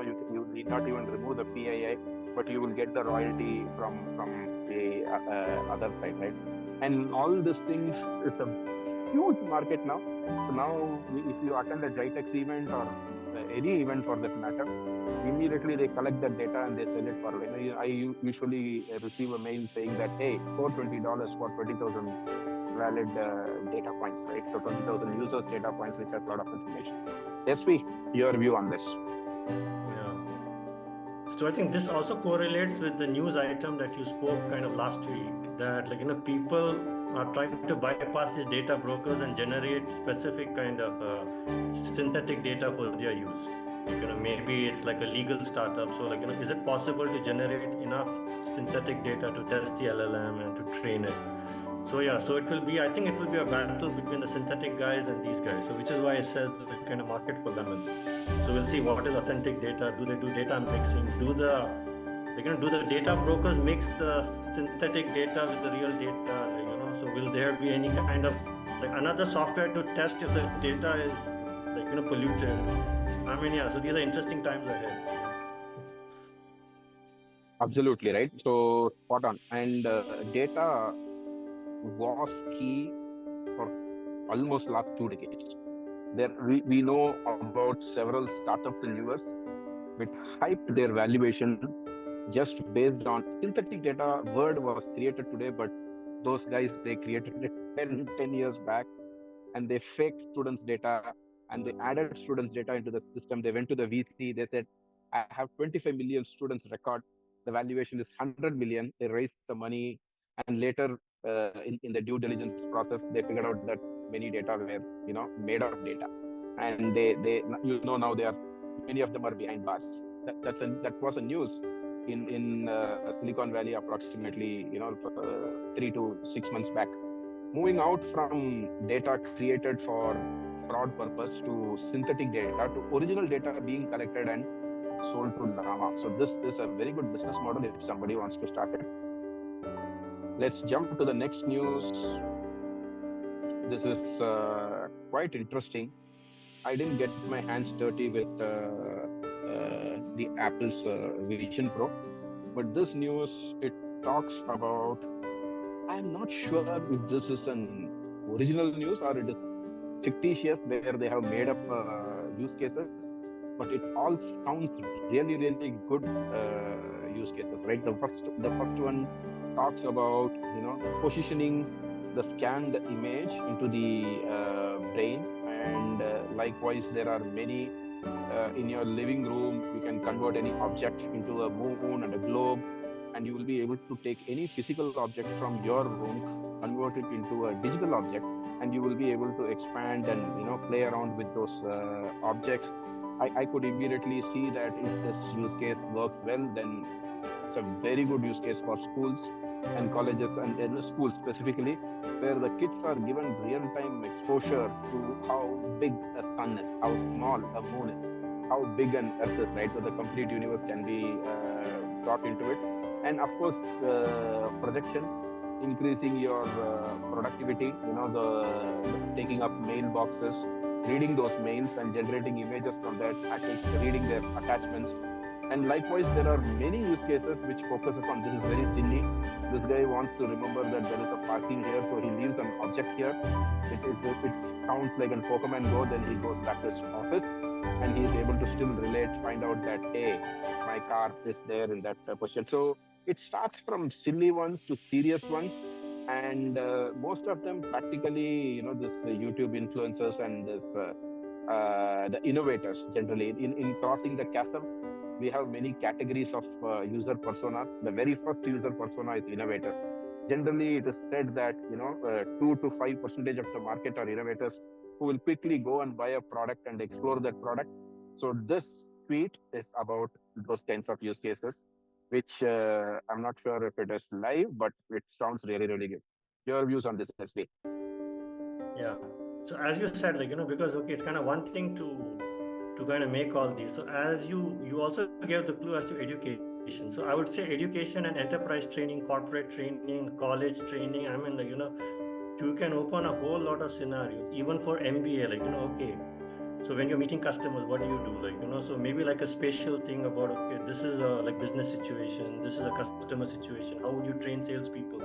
You need not even remove the PII, but you will get the royalty from the other side, right? And all these things is a huge market now. So now, if you attend a GITEX event or any event for that matter, immediately they collect that data and they sell it for. I usually receive a mail saying that, hey, $420 for 20,000 valid data points, right? So 20,000 users data points, which has a lot of information. SV, your view on this? So I think this also correlates with the news item that you spoke kind of last week, that people are trying to bypass these data brokers and generate specific kind of synthetic data for their use. Maybe it's like a legal startup. So is it possible to generate enough synthetic data to test the LLM and to train it? So so it will be, I think it will be a battle between the synthetic guys and these guys. So which is why I said the kind of market for lemons. So we'll see what is authentic data. Do they do data mixing? Do the data brokers mix the synthetic data with the real data? So will there be any kind of another software to test if the data is polluted? I mean, so these are interesting times ahead. Absolutely right. So spot on. And data was key for almost last 2 decades. We know about several startups in US which hyped their valuation just based on synthetic data. Word was created today, but those guys, they created it 10 years back, and they faked students' data and they added students' data into the system. They went to the VC. They said, I have 25 million students record. The valuation is 100 million. They raised the money, and later in the due diligence process, they figured out that many data were made up data, and they now they are, many of them are behind bars. That was a news in Silicon Valley approximately 3 to 6 months back. Moving out from data created for fraud purpose to synthetic data to original data being collected and sold to Llama. So this is a very good business model if somebody wants to start it. Let's jump to the next news. This is quite interesting. I didn't get my hands dirty with the Apple's Vision Pro, but this news, it talks about, I'm not sure if this is an original news or it is fictitious where they have made up use cases, but it all sounds really, really good use cases, right? The first one talks about positioning the scanned image into the brain, and likewise there are many in your living room. You can convert any object into a moon and a globe, and you will be able to take any physical object from your room, convert it into a digital object, and you will be able to expand and play around with those objects. I could immediately see that if this use case works well, then it's a very good use case for schools and colleges, and in schools specifically, where the kids are given real-time exposure to how big a sun is, how small a moon is, how big an earth is, right? So the complete universe can be brought into it. And of course, projection, increasing your productivity, taking up mailboxes, reading those mails and generating images from that, reading their attachments. And likewise, there are many use cases which focuses on, this is very silly. This guy wants to remember that there is a parking here, so he leaves an object here. It sounds like a Pokemon Go, then he goes back to his office and he is able to still relate, find out that, hey, my car is there in that position. So it starts from silly ones to serious ones. And most of them practically, this YouTube influencers and this the innovators generally. In crossing the chasm, we have many categories of user personas. The very first user persona is innovators. Generally, it is said that 2 to 5% of the market are innovators who will quickly go and buy a product and explore that product. So this tweet is about those kinds of use cases, which I'm not sure if it is live, but it sounds really, really good. Your views on this, SB? Yeah. So as you said, because it's kind of one thing to kind of make all these. So as you also gave the clue as to education. So I would say education and enterprise training, corporate training, college training. I mean, you can open a whole lot of scenarios, even for MBA. So when you're meeting customers, what do you do? Like, so maybe like a special thing about, okay, this is a like business situation, this is a customer situation. How would you train salespeople?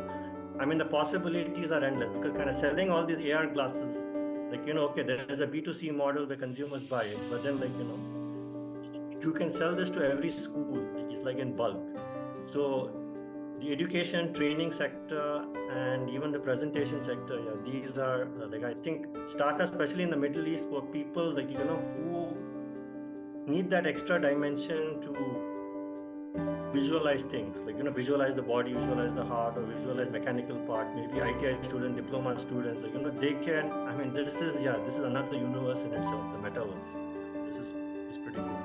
I mean, the possibilities are endless because kind of selling all these AR glasses, like, okay, there's a B2C model where consumers buy it, but then like, you can sell this to every school. It's like in bulk. So the education training sector and even the presentation sector, yeah, these are like, I think startups, especially in the Middle East, for people like who need that extra dimension to visualize things, like visualize the body, visualize the heart, or visualize mechanical part. Maybe ITI student, diploma students, like they can. I mean, this is another universe in itself, the metaverse. This is pretty cool.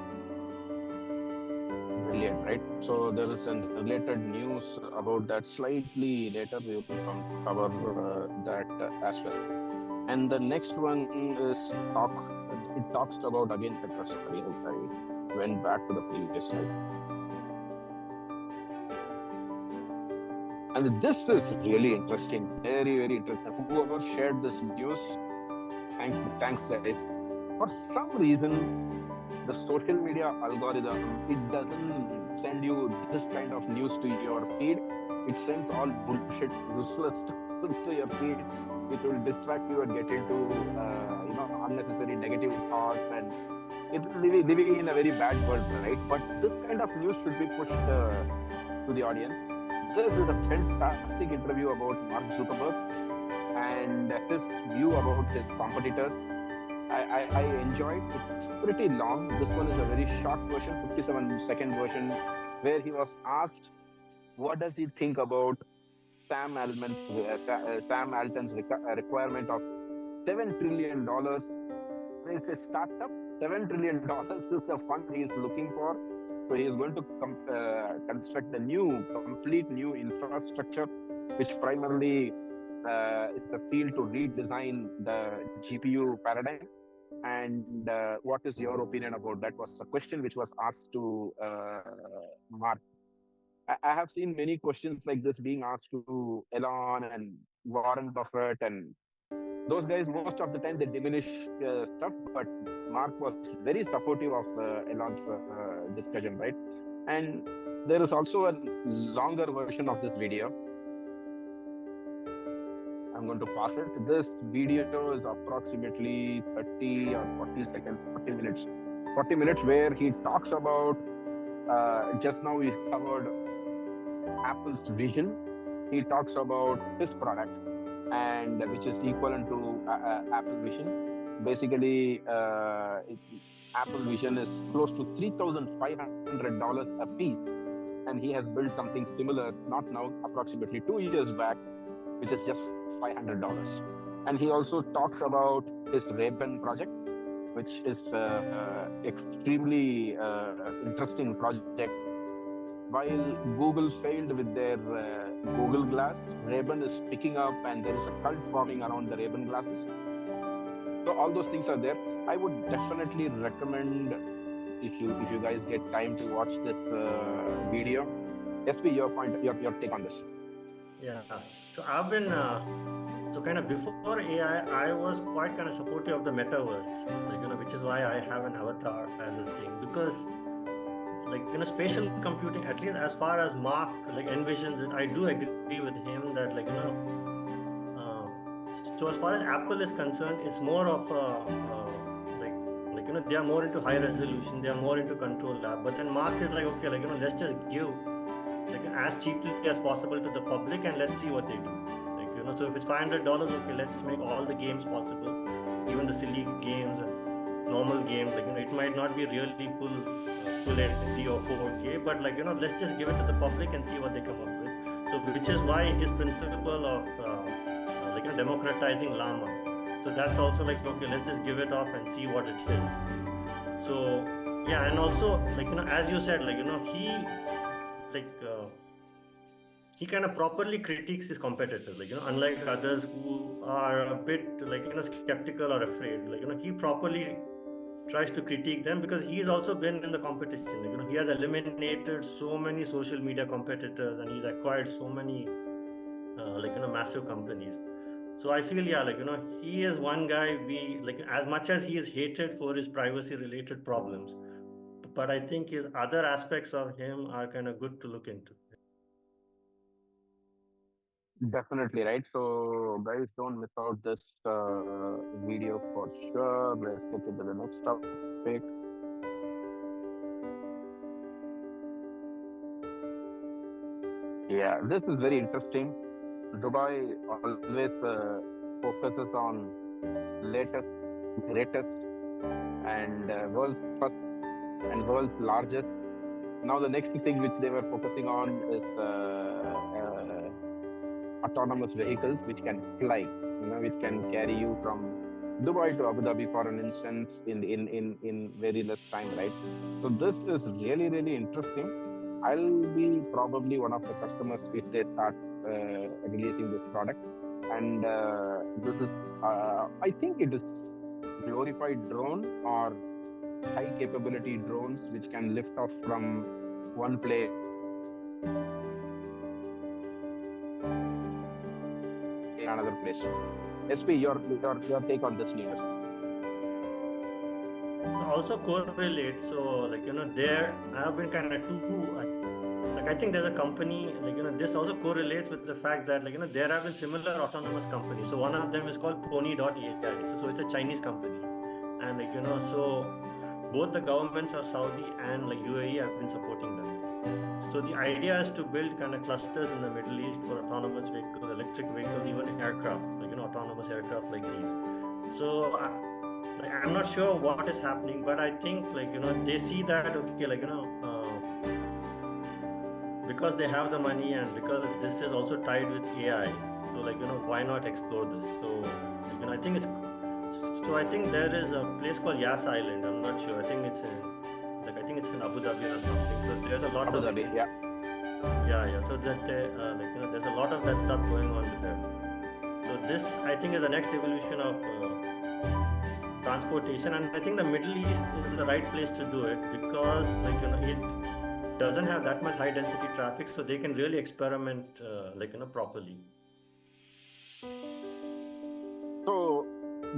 Brilliant, right? So there is an related news about that slightly later. We will cover that as well. And the next one is it talks about again Petra. Sorry, I went back to the previous slide. And this is really interesting, very, very interesting. Whoever shared this news, thanks guys. For some reason, the social media algorithm, it doesn't send you this kind of news to your feed. It sends all bullshit, useless stuff to your feed, which will distract you and get into unnecessary negative thoughts, and it's living in a very bad world, right? But this kind of news should be pushed to the audience. This is a fantastic interview about Mark Zuckerberg and his view about his competitors. I enjoyed it. It's pretty long. This one is a very short version, 57-second version, where he was asked, what does he think about Sam Altman's requirement of $7 trillion. It's a startup. $7 trillion is the fund he is looking for. So he is going to construct a complete new infrastructure, which primarily is the field to redesign the GPU paradigm. And what is your opinion about that? Was a question which was asked to Mark. I have seen many questions like this being asked to Elon and Warren Buffett, and those guys, most of the time, they diminish stuff. But Mark was very supportive of Elon's discussion, right? And there is also a longer version of this video. I'm going to pass it. This video is approximately 30 or 40 seconds, 40 minutes. 40 minutes where he talks about, just now we covered Apple's vision. He talks about his product, and which is equivalent to Apple Vision. Basically, Apple Vision is close to $3,500 a piece, and he has built something similar, not now, approximately 2 years back, which is just $500. And he also talks about his Ray-Ban project, which is extremely interesting project. While Google failed with their Google Glass, Ray-Ban is picking up, and there is a cult forming around the Ray-Ban glasses. So all those things are there. I would definitely recommend, if you guys get time to watch this video. SP, your take on this. Yeah. So I've been so kind of before AI, I was quite kind of supportive of the metaverse, like which is why I have an avatar as a thing, because like spatial computing, at least as far as Mark like envisions it, I do agree with him that like so as far as Apple is concerned, it's more of like they are more into high resolution, they are more into control lab. But then Mark is like, okay, like let's just give like as cheaply as possible to the public, and let's see what they do. Like so if it's $500, okay, let's make all the games possible, even the silly games and normal games. Like it might not be really full HD or 4K, but like let's just give it to the public and see what they come up with. So which is why his principle of like democratizing llama. So that's also like, okay, let's just give it off and see what it is. So yeah, and also like as you said, like he like he kind of properly critiques his competitors, like unlike others who are a bit like skeptical or afraid. Like he properly tries to critique them, because he's also been in the competition. Like, he has eliminated so many social media competitors, and he's acquired so many like massive companies. So I feel, yeah, he is one guy we like, as much as he is hated for his privacy related problems, but I think his other aspects of him are kind of good to look into. Definitely, right? So, guys, don't miss out this video for sure. Let's get into the next topic. Yeah, this is very interesting. Dubai always focuses on latest, greatest, and world's first and world's largest. Now, the next thing which they were focusing on is autonomous vehicles which can fly, which can carry you from Dubai to Abu Dhabi, for an instance, in very less time, right? So this is really, really interesting. I'll be probably one of the customers if they start releasing this product. And this is, I think it is glorified drone or high capability drones which can lift off from one place in another place. SP, your take on this news. Also correlates. So there have been kind of two. I think there's a company this also correlates with the fact that there have been similar autonomous companies. So one of them is called Pony.ai. So it's a Chinese company, and so both the governments of Saudi and UAE have been supporting them. So the idea is to build kind of clusters in the Middle East for autonomous vehicles, electric vehicles, even aircraft, autonomous aircraft like these. So I'm not sure what is happening, but I think they see that because they have the money and because this is also tied with AI. So why not explore this? So I think it's. So I think there is a place called Yas Island. I'm not sure. I think it's in Abu Dhabi or something. So there's a lot Abu of Dhabi, yeah. Yeah. So that there's a lot of that stuff going on with them. So this I think is the next evolution of transportation, and I think the Middle East is the right place to do it because it doesn't have that much high density traffic, so they can really experiment properly. So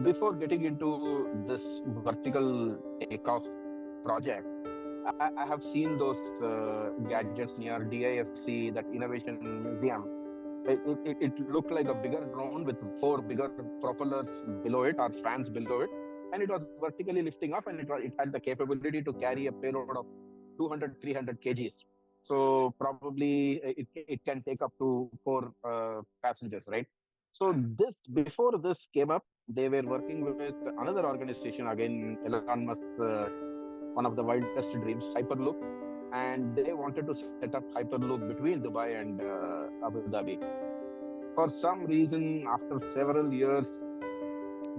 before getting into this vertical takeoff project, I have seen those gadgets near DIFC, that Innovation Museum. It looked like a bigger drone with 4 bigger propellers below it or fans below it, and it was vertically lifting off, and it had the capability to carry a payload of 200-300 kgs. So probably it can take up to 4 passengers, right? So before this came up, they were working with another organization, again Elon Musk's one of the wildest dreams, Hyperloop, and they wanted to set up Hyperloop between Dubai and Abu Dhabi. For some reason, after several years,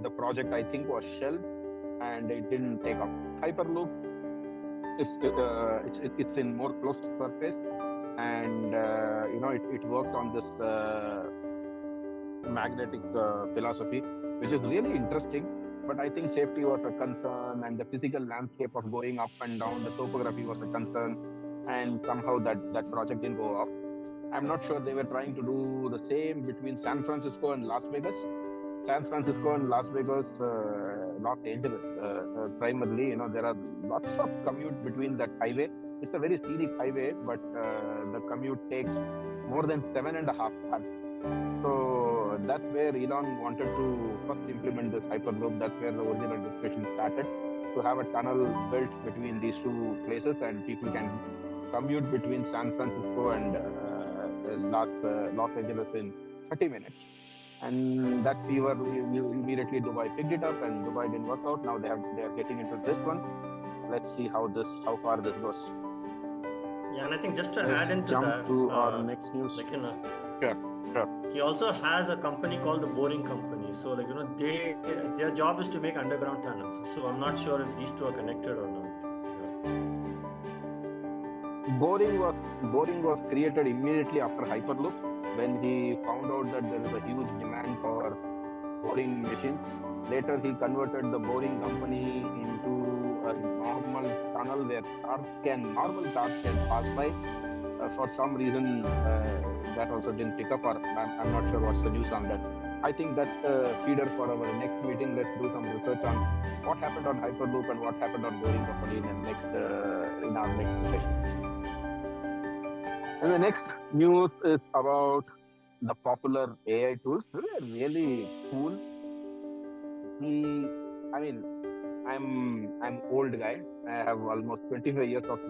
the project I think was shelved and it didn't take off. Hyperloop it's in more closed surface, and it works on this magnetic philosophy, which is really interesting. But I think safety was a concern, and the physical landscape of going up and down, the topography was a concern, and somehow that project didn't go off. I'm not sure they were trying to do the same between San Francisco and Las Vegas. San Francisco and Las Vegas, Los Angeles, primarily, there are lots of commute between that highway. It's a very scenic highway, but the commute takes more than 7.5 hours. So that's where Elon wanted to first implement this Hyperloop. That's where the original discussion started, to have a tunnel built between these two places, and people can commute between San Francisco and Los Angeles in 30 minutes. And that immediately Dubai picked it up, and Dubai didn't work out. Now they are getting into this one. Let's see how far this goes. Yeah, and I think just to add into jump that, to our next news. Sure. He also has a company called the Boring Company. So their job is to make underground tunnels. So I'm not sure if these two are connected or not. Boring was created immediately after Hyperloop, when he found out that there is a huge demand for boring machines. Later, he converted the Boring Company into a normal tunnel where normal cars can pass by. For some reason, that also didn't pick up, or I'm not sure what's the news on that. I think that's the feeder for our next meeting. Let's do some research on what happened on Hyperloop and what happened on Boring Company in our next session. And the next news is about the popular AI tools. They're really cool. I mean, I'm old guy. I have almost 25 years of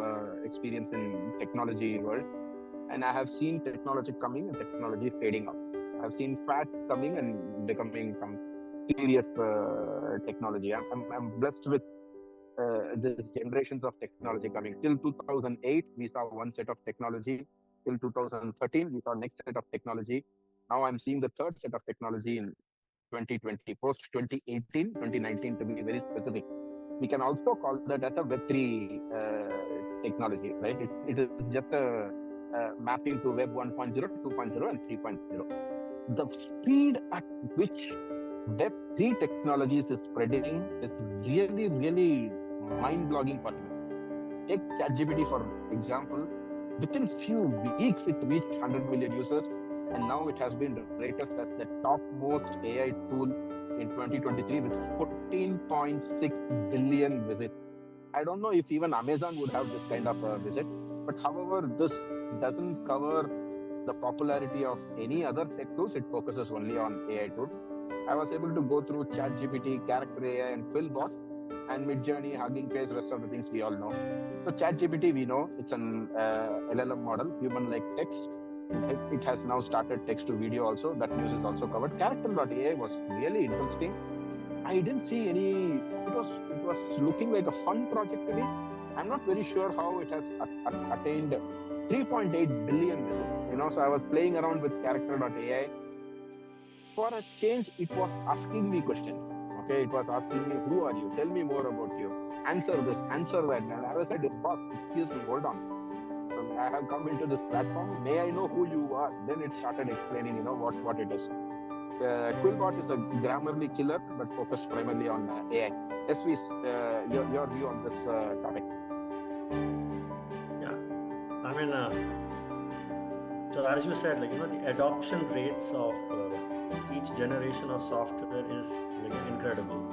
experience in technology world, and I have seen technology coming and technology fading out. I have seen fads coming and becoming some serious technology. I'm blessed with this generations of technology coming. Till 2008, we saw one set of technology. Till 2013, we saw next set of technology. Now I'm seeing the third set of technology in 2020, post 2018, 2019 to be very specific. We can also call that as a Web3 technology, right? It is just a mapping to Web 1.0, 2.0, and 3.0. The speed at which Web3 technologies is spreading is really, really mind-blogging for me. Take ChatGPT for example. Within few weeks, it reached 100 million users, and now it has been rated as the topmost AI tool in 2023 with 14.6 billion visits. I don't know if even Amazon would have this kind of visit, but however, this doesn't cover the popularity of any other tech tools. It focuses only on AI tools. I was able to go through ChatGPT, Character AI, and Quillbot, and Midjourney, Hugging Face, rest of the things we all know. So ChatGPT, we know it's an LLM model, human-like text. It has now started text to video also. That news is also covered. Character.ai was really interesting. I didn't see any. It was looking like a fun project to me. I'm not very sure how it has attained 3.8 billion visits. So I was playing around with Character.ai. For a change, it was asking me questions. Okay, it was asking me, who are you? Tell me more about you. Answer this, answer that. And I was like, boss, excuse me, hold on. I have come into this platform. May I know who you are? Then it started explaining, what it is. Quillbot is a Grammarly killer, but focused primarily on AI. SV, your view on this topic? Yeah, I mean, so as you said, the adoption rates of each generation of software is incredible.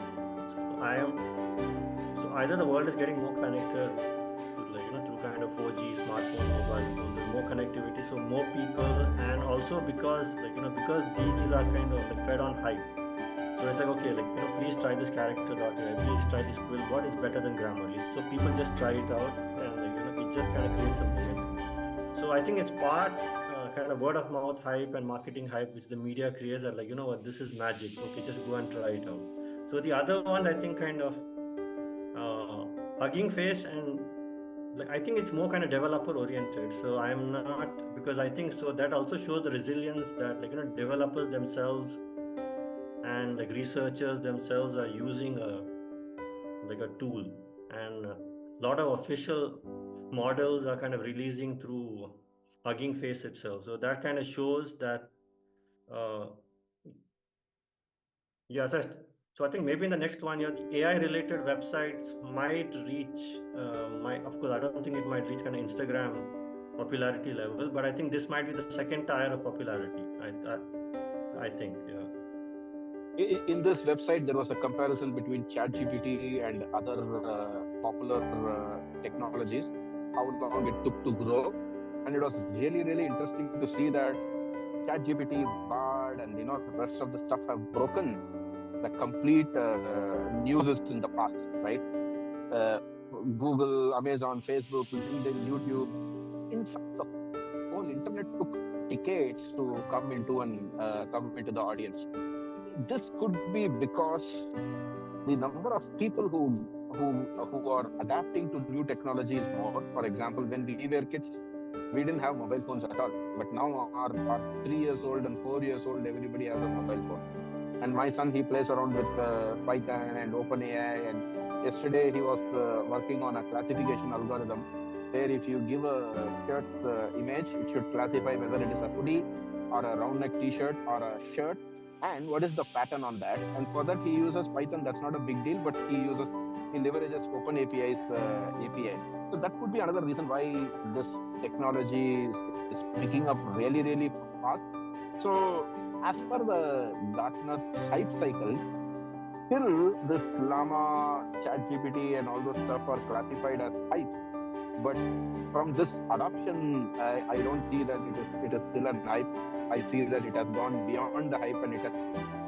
So either the world is getting more connected through kind of 4G smartphone, mobile phones, there's more connectivity, so more people, and also because because these are kind of fed on hype. So it's okay, please try this Character.ai, please try this Quill. What is better than Grammarly? So people just try it out, and it just kind of creates a momentum. So I think it's part kind of word of mouth hype and marketing hype which the media creates, that what, this is magic. Okay, just go and try it out. So the other one, I think, kind of Hugging Face, and I think it's more kind of developer oriented. So I'm not, because I think so that also shows the resilience that developers themselves and researchers themselves are using a tool, and a lot of official models are kind of releasing through Hugging Face itself. So that kind of shows that yeah, so I think maybe in the next 1 year, the AI related websites might reach, of course, I don't think it might reach kind of Instagram popularity level, but I think this might be the second tier of popularity. I think, yeah. In this website, there was a comparison between ChatGPT and other popular technologies, how long it took to grow. And it was really, really interesting to see that ChatGPT, Bard, and the rest of the stuff have broken the complete news in the past, right? Google, Amazon, Facebook, LinkedIn, YouTube. In fact, the whole internet took decades to come into the audience. This could be because the number of people who are adapting to new technology is more. For example, when we were kids, we didn't have mobile phones at all. But now our 3 years old and 4 years old, everybody has a mobile phone. And my son, he plays around with Python and OpenAI. And yesterday he was working on a classification algorithm where if you give a shirt's image, it should classify whether it is a hoodie or a round neck t-shirt or a shirt, and what is the pattern on that. And for that he uses Python. That's not a big deal, but he leverages OpenAPI's API. So that could be another reason why this technology is picking up really, really fast. So as per the Gartner's hype cycle, still this Llama, ChatGPT, and all those stuff are classified as hypes. But from this adoption, I don't see that it is still an hype. I see that it has gone beyond the hype and it has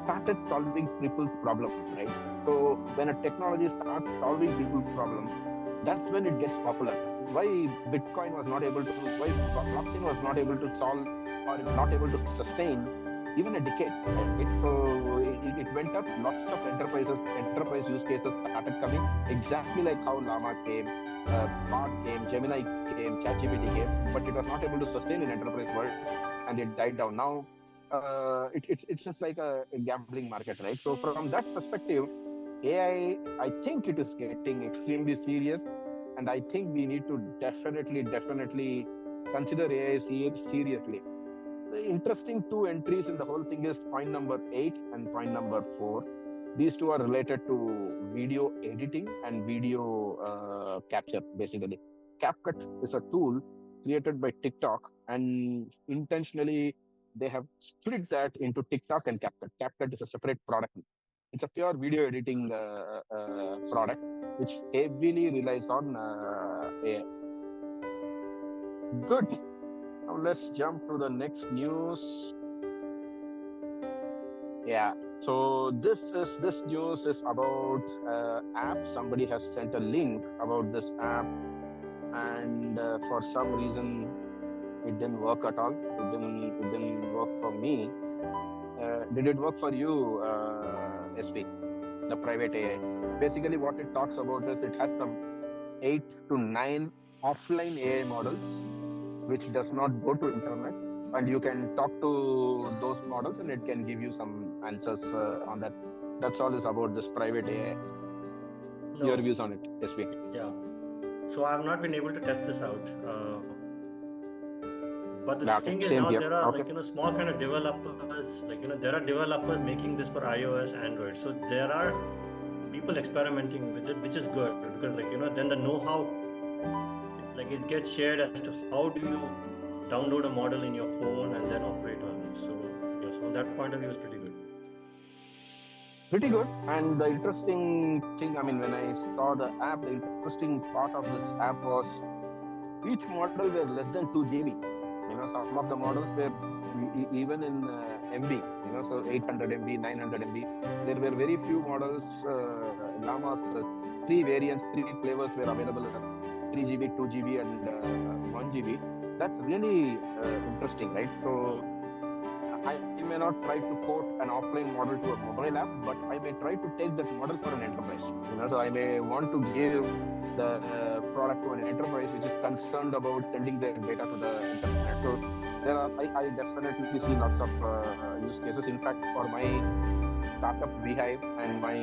started solving people's problems, right? So when a technology starts solving people's problems, that's when it gets popular. Why Bitcoin was not able to, why blockchain was not able to solve or not able to sustain even a decade, right? So it went up. Lots of enterprise use cases started coming, exactly like how Llama came, Bard came, Gemini came, ChatGPT came, but it was not able to sustain in enterprise world, and it died down. Now it's just like a gambling market, right? So from that perspective, I think it is getting extremely serious, and I think we need to definitely consider AI seriously. The interesting two entries in the whole thing is point number 8 and point number 4. These two are related to video editing and video capture, basically. CapCut is a tool created by TikTok, and intentionally they have split that into TikTok and CapCut. CapCut is a separate product. It's a pure video editing product which heavily relies on AI. Good. Now let's jump to the next news. Yeah. So this news is about app. Somebody has sent a link about this app, and for some reason it didn't work at all. It didn't work for me. Did it work for you, SP? The private AI. Basically, what it talks about is it has some 8 to 9 offline AI models which does not go to internet, and you can talk to those models and it can give you some answers on that. That's all is about this private AI. No. Your views on it, SP? Yeah. So I've not been able to test this out. But the thing is, now there are small kind of developers, there are developers making this for iOS, Android. So there are people experimenting with it, which is good, because then the know-how, it gets shared as to how do you download a model in your phone and then operate on it. So yes, from that point of view, it's pretty good. Pretty good. And the interesting thing, when I saw the app, the interesting part of this app was each model were less than 2 GB. Some of the models were even in MB, so 800 MB, 900 MB. There were very few models. Llama's 3 variants, 3 flavors were available at 3 GB, 2 GB, and 1 GB. That's really interesting, right? So I may not try to port an offline model to a mobile app, but I may try to take that model for an enterprise. So I may want to give the product to an enterprise which is concerned about sending their data to the internet. So I definitely see lots of use cases. In fact, for my startup Beehive and my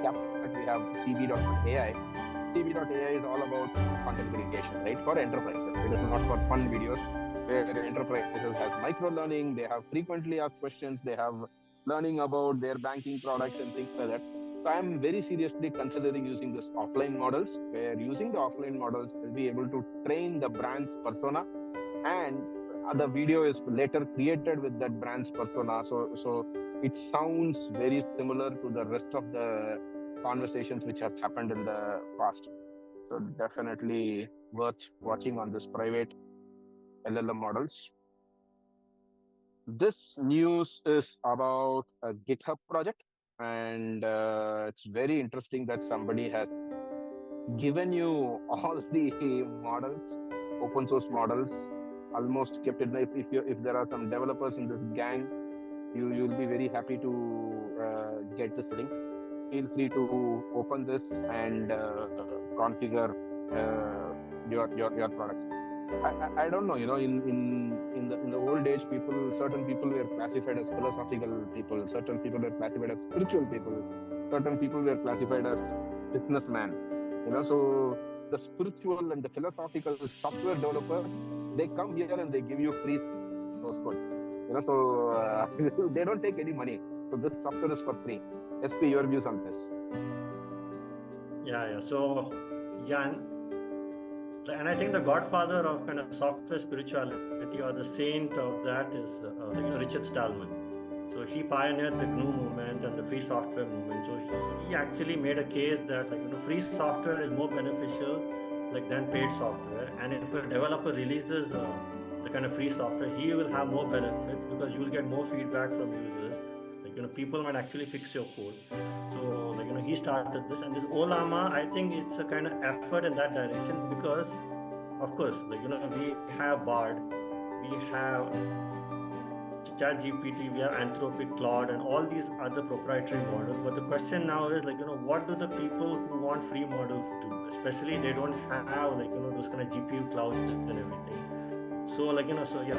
CapCut, we have CV.ai. CV.ai is all about content creation, right? For enterprises. It is not for fun videos, where enterprises have micro-learning, they have frequently asked questions, they have learning about their banking products and things like that. So I'm very seriously considering using this offline models, where using the offline models will be able to train the brand's persona, and the video is later created with that brand's persona. So it sounds very similar to the rest of the conversations which has happened in the past. So definitely worth watching on this private LLM models. This news is about a GitHub project, and it's very interesting that somebody has given you all the models, open source models, almost kept it. If there are some developers in this gang, you'll be very happy to get this link. Feel free to open this and configure your products. I don't know. In the old age, certain people were classified as philosophical people. Certain people were classified as spiritual people. Certain people were classified as businessmen. So the spiritual and the philosophical software developers, they come here and they give you free source code. So they don't take any money. So this software is for free. SP, your views on this? Yeah. So, yeah, and And I think the godfather of kind of software spirituality or the saint of that is Richard Stallman. So he pioneered the GNU movement and the free software movement. So he actually made a case that free software is more beneficial than paid software. And if a developer releases the kind of free software, he will have more benefits because you will get more feedback from users. People might actually fix your code. So he started this, and this Olama, I think it's a kind of effort in that direction because, of course, we have Bard, we have ChatGPT, we have Anthropic, Claude, and all these other proprietary models. But the question now is what do the people who want free models do? Especially they don't have those kind of GPU clouds and everything. So so yeah.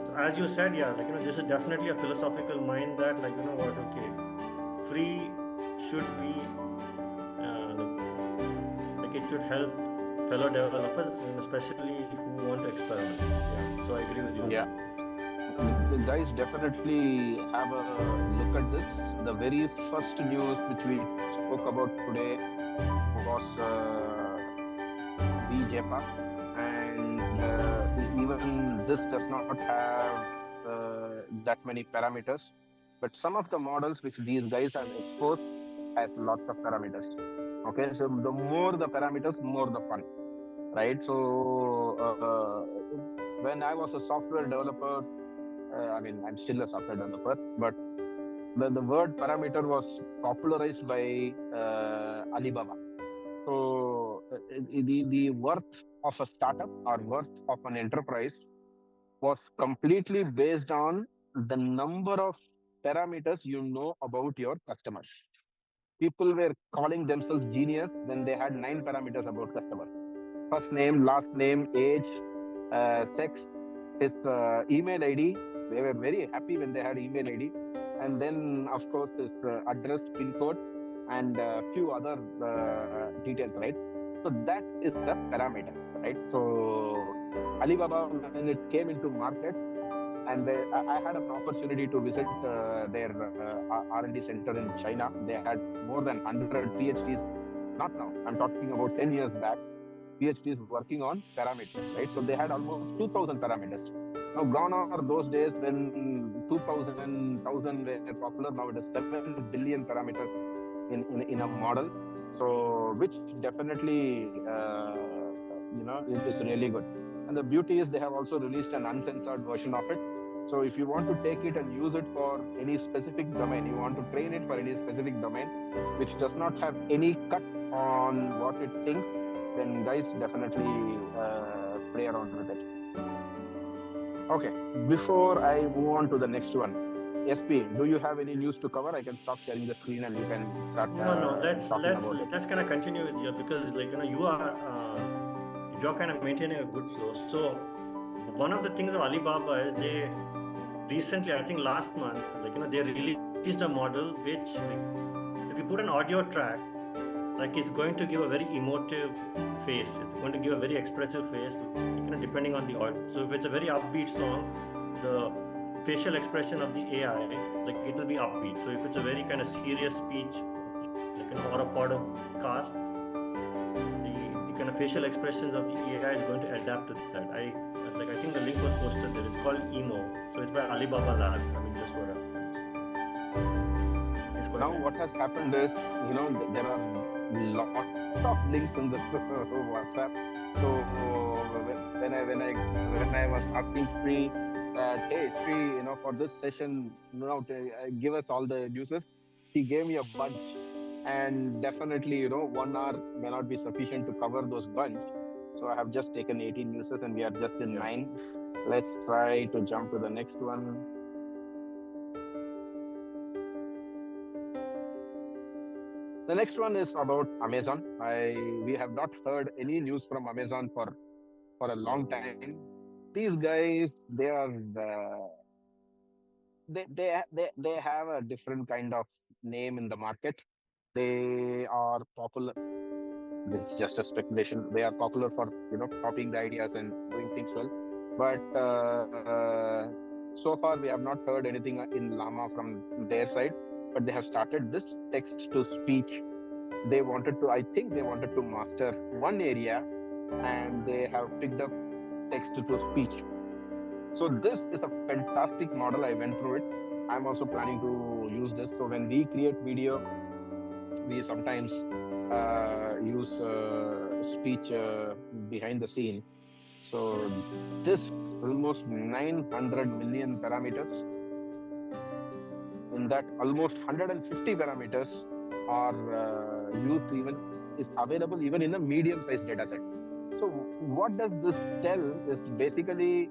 So as you said, yeah, this is definitely a philosophical mind that okay, free should be it should help fellow developers, especially who want to experiment. Yeah, so I agree with you. Yeah. The guys definitely have a look at this. The very first news which we spoke about today was VJPA, and even this does not have that many parameters. But some of the models which these guys have exposed has lots of parameters. Okay, so the more the parameters, more the fun, right? So when I was a software developer, I'm still a software developer, but the word parameter was popularized by Alibaba. So the worth of a startup or worth of an enterprise was completely based on the number of parameters you know about your customers. People were calling themselves genius when they had 9 parameters about customer: first name, last name, age, sex, his email ID. They were very happy when they had email ID, and then of course his address, pin code, and a few other details, right? So that is the parameter, right? So Alibaba, when it came into market, and I had an opportunity to visit their R&D center in China. They had more than 100 PhDs. Not now. I'm talking about 10 years back. PhDs working on parameters, right? So they had almost 2,000 parameters. Now, gone are those days when 2,000, 1,000 were popular. Now it is 7 billion parameters in a model. So, which definitely, it is really good. And the beauty is they have also released an uncensored version of it. So if you want to take it and use it for any specific domain, you want to train it for any specific domain, which does not have any cut on what it thinks, then guys definitely play around with it. Okay, before I move on to the next one, SP, do you have any news to cover? I can stop sharing the screen and you can start. Let's kind of continue with you because you're kind of maintaining a good flow. So one of the things of Alibaba is they recently, I think last month, they released a model which, if you put an audio track, it's going to give a very emotive face. It's going to give a very expressive face, depending on the audio. So if it's a very upbeat song, the facial expression of the AI, it will be upbeat. So if it's a very kind of serious speech, or a podcast, the kind of facial expressions of the AI is going to adapt to that. I think the link was posted there. It's called Emo. So it's by Alibaba Labs. Just for reference. Now what has happened is, there are lots of links in the WhatsApp. So when I was asking Sri that, hey Sri, for this session, give us all the uses, he gave me a bunch, and definitely 1 hour may not be sufficient to cover those bunch. So I have just taken 18 uses and we are just in 9. Let's try to jump to the next one. The next one is about Amazon. We have not heard any news from Amazon for a long time. These guys, they are they have a different kind of name in the market. They are popular. This is just a speculation. They are popular for copying the ideas and doing things well. But so far we have not heard anything in Llama from their side. But they have started this text to speech. I think they wanted to master one area and they have picked up text to speech. So this is a fantastic model. I went through it. I'm also planning to use this. So when we create video, we sometimes use speech behind the scene. So this almost 900 million parameters. In that, almost 150 parameters are used even is available even in a medium-sized data set. So what does this tell is basically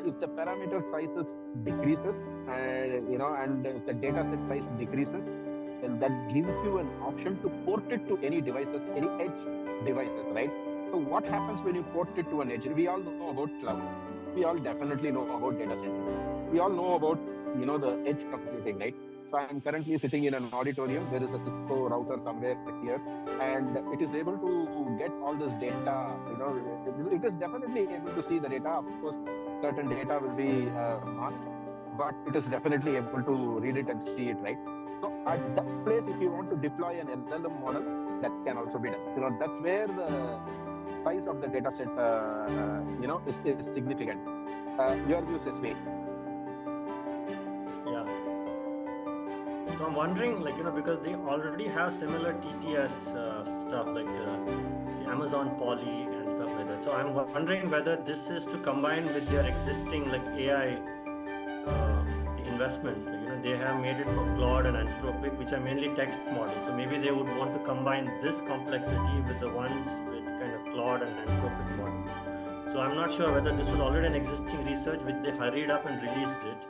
if the parameter sizes decreases and if the data set size decreases, then that gives you an option to port it to any devices, any edge devices, right? So what happens when you port it to an edge? We all know about cloud. We all definitely know about data center. We all know about the edge computing, right? So I'm currently sitting in an auditorium. There is a Cisco router somewhere here, and it is able to get all this data. It is definitely able to see the data. Of course, certain data will be masked, but it is definitely able to read it and see it, right? So at that place, if you want to deploy an LLM model, that can also be done. That's where the size of the data set, is significant. Your views, SV? Yeah. So I'm wondering, because they already have similar TTS stuff like Amazon Poly and stuff like that. So I'm wondering whether this is to combine with their existing AI investments. They have made it for Claude and Anthropic, which are mainly text models. So maybe they would want to combine this complexity with the ones with kind of Claude and Anthropic models. So I'm not sure whether this was already an existing research which they hurried up and released it,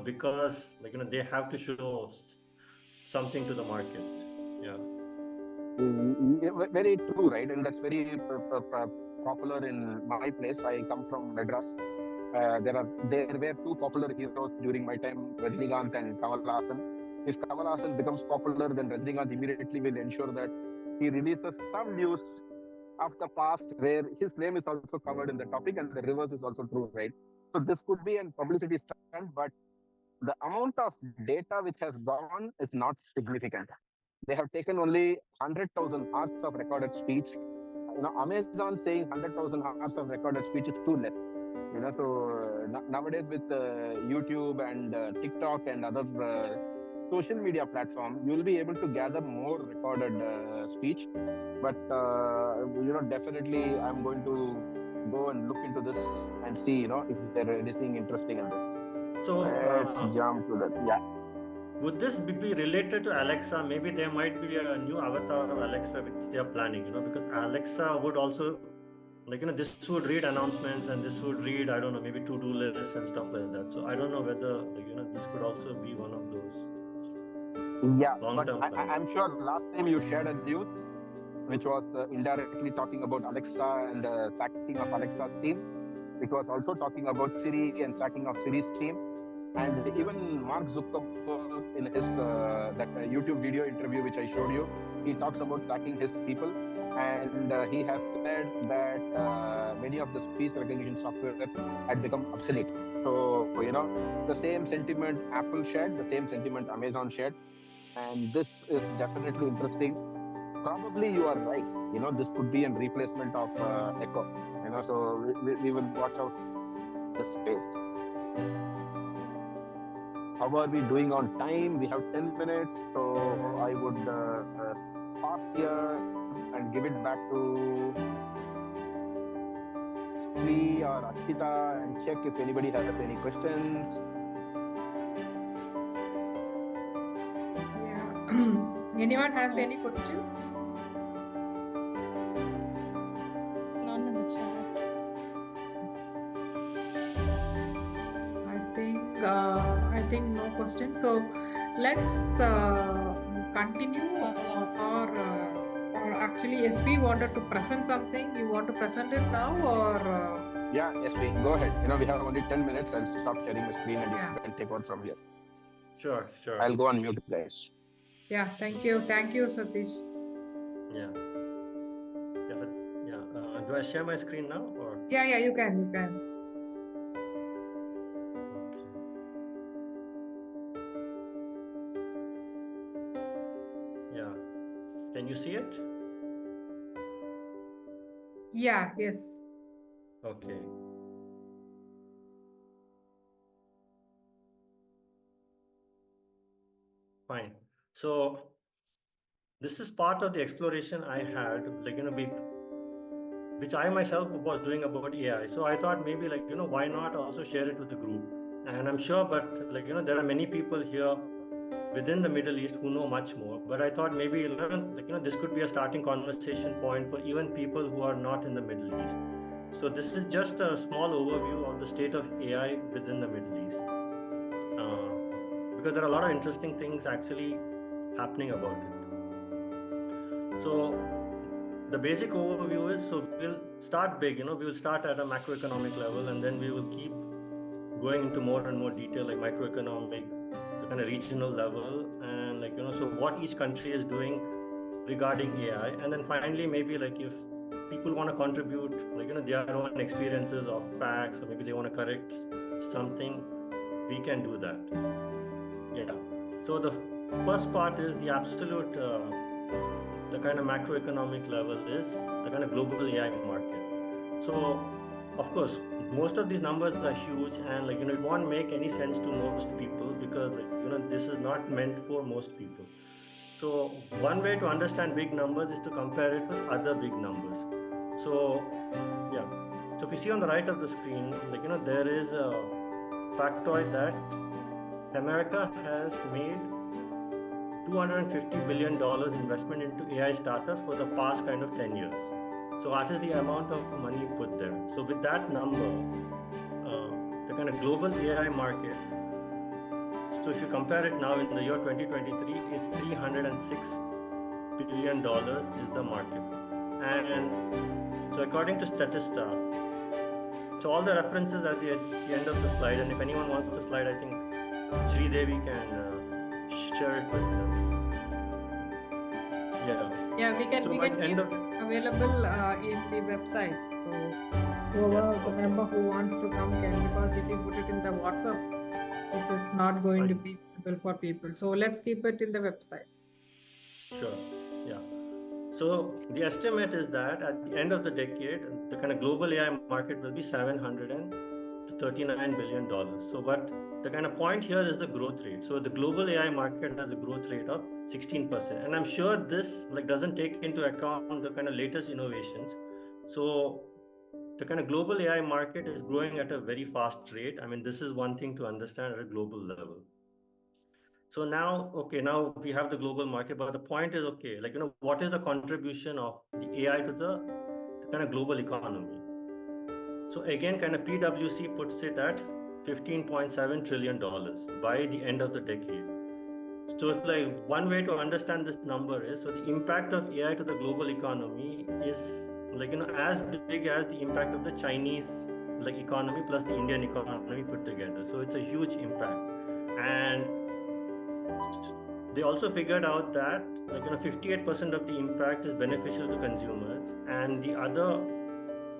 because they have to show something to the market. Yeah. Very true, right? And that's very popular in my place. I come from Madras. There were two popular heroes during my time, Rajinikanth and Kamal Haasan. If Kamal Haasan becomes popular, then Rajinikanth immediately will ensure that he releases some news of the past where his name is also covered in the topic, and the reverse is also true, right? So this could be a publicity stunt, but the amount of data which has gone is not significant. They have taken only 100,000 hours of recorded speech. Amazon saying 100,000 hours of recorded speech is too less. So nowadays with YouTube and TikTok and other social media platform, you will be able to gather more recorded speech. But definitely I'm going to go and look into this and see if there is anything interesting in this. So let's jump to that. Yeah. Would this be related to Alexa? Maybe there might be a new avatar of Alexa which they are planning, because Alexa would also, this would read announcements and this would read, I don't know, maybe to-do lists and stuff like that. So I don't know whether, this could also be one of those. Yeah, long-term but I'm sure last time you shared a news which was indirectly talking about Alexa and sacking of Alexa's team. It was also talking about Siri and sacking of Siri's team. And even Mark Zuckerberg in his that YouTube video interview which I showed you, he talks about sacking his people, and he has said that many of the speech recognition software had become obsolete. So the same sentiment Apple shared, the same sentiment Amazon shared, and this is definitely interesting. Probably you are right. This could be a replacement of Echo. So we will watch out this space. How are we doing on time? We have 10 minutes, so I would pause here and give it back to Sri or Akshita and check if anybody has any questions. Yeah. Anyone has any question? None in the chat. I think no question. So let's continue, or actually, SV wanted to present something. You want to present it now, or? Yeah, SV, go ahead. We have only 10 minutes. I'll stop sharing the screen and you can take on from here. Sure. I'll go on mute, guys. Yeah, thank you, Satish. Yeah. Do I share my screen now, or? Yeah, you can. Yeah. Can you see it? Yeah, yes. Okay. Fine. So this is part of the exploration I had, like, which I myself was doing about AI. So I thought maybe, like, why not also share it with the group? And I'm sure, but like, there are many people here within the Middle East who know much more. But I thought maybe, like, this could be a starting conversation point for even people who are not in the Middle East. So this is just a small overview of the state of AI within the Middle East. Because there are a lot of interesting things actually happening about it. So the basic overview is, so we'll start big, we will start at a macroeconomic level, and then we will keep going into more and more detail, like microeconomic, the kind of regional level, and like, so what each country is doing regarding AI. And then finally, maybe like if people want to contribute, like, their own experiences of facts, or maybe they want to correct something, we can do that. Yeah. So the first part is the absolute, the kind of macroeconomic level is the kind of global AI market. So, of course, most of these numbers are huge, and like, it won't make any sense to most people, because like, this is not meant for most people. So one way to understand big numbers is to compare it with other big numbers. So yeah. So if you see on the right of the screen, like, there is a factoid that America has made $250 billion investment into AI startups for the past kind of 10 years. So that is the amount of money put there. So with that number, the kind of global AI market, so if you compare it now in the year 2023, it's $306 billion is the market. And so according to Statista, so all the references at the end of the slide, and if anyone wants the slide, I think Sri Devi can share it with them. Yeah, we can keep it available in the website. So whoever the member who wants to come can, because if you put it in the WhatsApp, it is not going to be visible for people. So let's keep it in the website. Sure. Yeah. So the estimate is that at the end of the decade, the kind of global AI market will be $739 billion. So what the kind of point here is the growth rate. So the global AI market has a growth rate of 16%. And I'm sure this like doesn't take into account the kind of latest innovations. So the kind of global AI market is growing at a very fast rate. I mean, this is one thing to understand at a global level. So now, okay, now we have the global market, but the point is, okay, like, what is the contribution of the AI to the kind of global economy? So again, kind of PwC puts it at $15.7 trillion by the end of the decade. So it's like one way to understand this number is, so the impact of AI to the global economy is like, as big as the impact of the Chinese like economy plus the Indian economy put together. So it's a huge impact. And they also figured out that like 58% of the impact is beneficial to consumers, and the other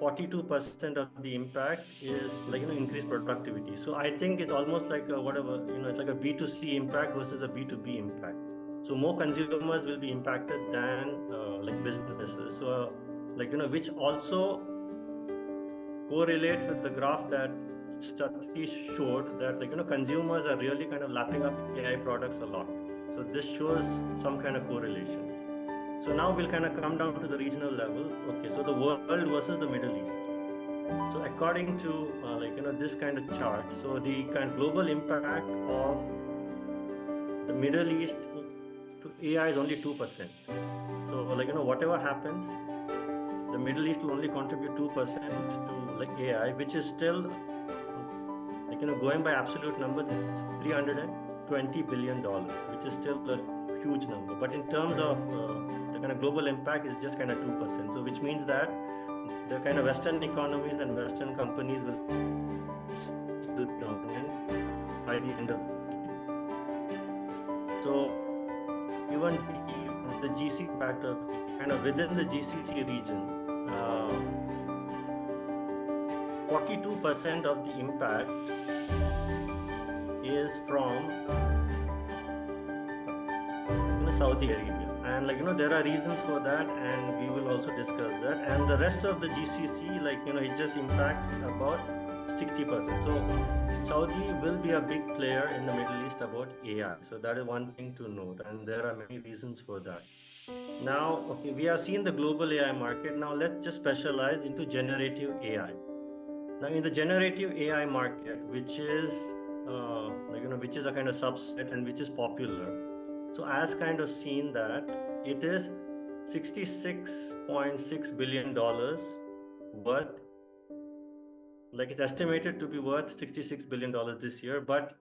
42% of the impact is like increased productivity. So I think it's almost like a, whatever it's like a B2C impact versus a B2B impact. So more consumers will be impacted than like businesses. So like which also correlates with the graph that Satish showed, that like consumers are really kind of lapping up AI products a lot. So this shows some kind of correlation. So now we'll kind of come down to the regional level. Okay, so the world versus the Middle East. So according to this kind of chart, so the kind of global impact of the Middle East to AI is only 2%. So like whatever happens, the Middle East will only contribute 2% to like AI, which is still like going by absolute numbers, it's $320 billion, which is still a huge number. But in terms of the kind of global impact, is just kind of 2%. So which means that the kind of Western economies and Western companies will still be dominant by the end of the decade. So even the GCC factor, kind of within the GCC region, 42% of the impact is from Saudi Arabia, and like there are reasons for that, and we will also discussed that. And the rest of the GCC, like, it just impacts about 60%. So Saudi will be a big player in the Middle East about AI. So that is one thing to note, and there are many reasons for that. Now, okay, we have seen the global AI market. Now let's just specialize into generative AI. Now, in the generative AI market, which is which is a kind of subset and which is popular. So as kind of seen that it is $66.6 billion worth, like it's estimated to be worth $66 billion this year, but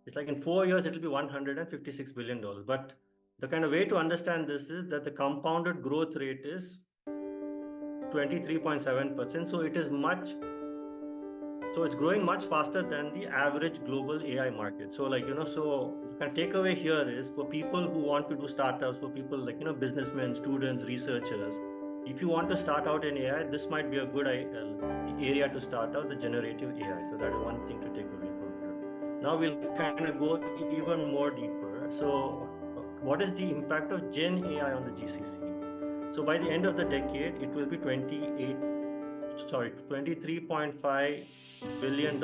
it's like in 4 years it will be $156 billion. But the kind of way to understand this is that the compounded growth rate is 23.7%. So it is it's growing much faster than the average global AI market. So so the kind of takeaway here is for people who want to do startups, for people like, businessmen, students, researchers, if you want to start out in AI, this might be a good area to start out, the generative AI. So that is one thing to take away from here. Now we'll kind of go even more deeper. So what is the impact of Gen AI on the GCC? So by the end of the decade, it will be $23.5 billion.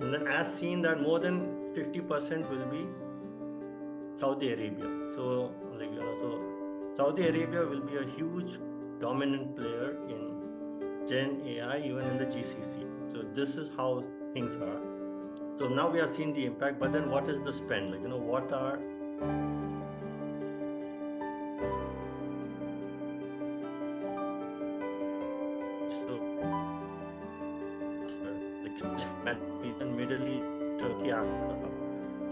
And then as seen that more than 50% will be Saudi Arabia. So so Saudi Arabia will be a huge dominant player in Gen AI, even in the GCC. So this is how things are. So now we have seen the impact, but then what is the spend? What are in Middle East, Turkey, Africa,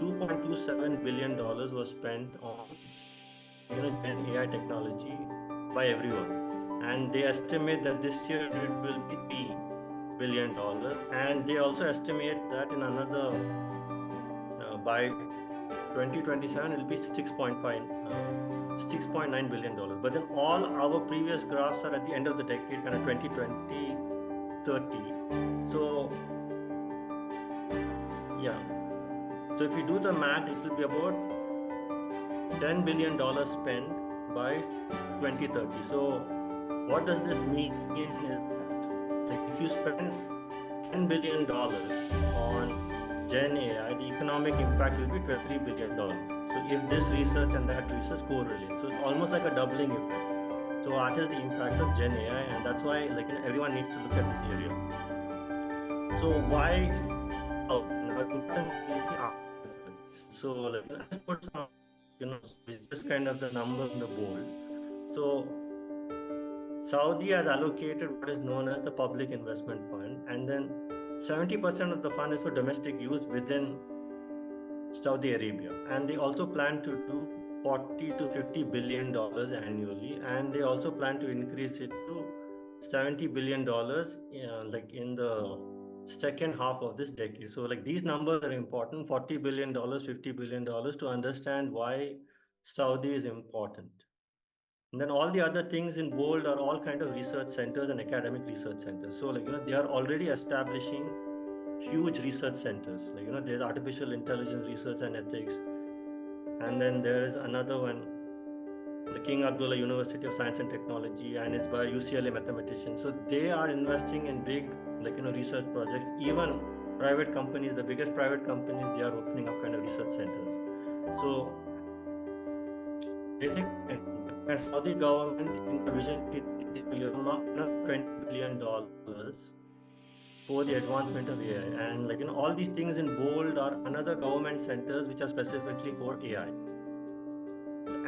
$2.27 billion was spent on Gen AI technology by everyone, and they estimate that this year it will be $3 billion, and they also estimate that in another by 2027 it will be $6.9 billion. But then all our previous graphs are at the end of the decade, kind of 2020, 30. So yeah, so if you do the math, it will be about $10 billion spent by 2030. So what does this mean? Is that if you spend $10 billion on Gen AI, the economic impact will be $23 billion. So if this research and that research correlate, so it's almost like a doubling effect. So what is the impact of Gen AI? And that's why everyone needs to look at this area. So why? So let's put some, it's just kind of the number in the bold. So Saudi has allocated what is known as the public investment fund, and then 70% of the fund is for domestic use within Saudi Arabia, and they also plan to do $40 to $50 billion annually, and they also plan to increase it to $70 billion in the second half of this decade. So these numbers are important, $40 billion, $50 billion, to understand why Saudi is important. And then all the other things in bold are all kind of research centers and academic research centers. So they are already establishing huge research centers. There's artificial intelligence research and ethics, and then there is another one, the King Abdullah University of Science and Technology, and it's by UCLA mathematicians. So they are investing in big research projects. Even private companies, the biggest private companies, they are opening up kind of research centers. So basically, the Saudi government in the vision $20 billion for the advancement of AI, and all these things in bold are another government centers which are specifically for AI,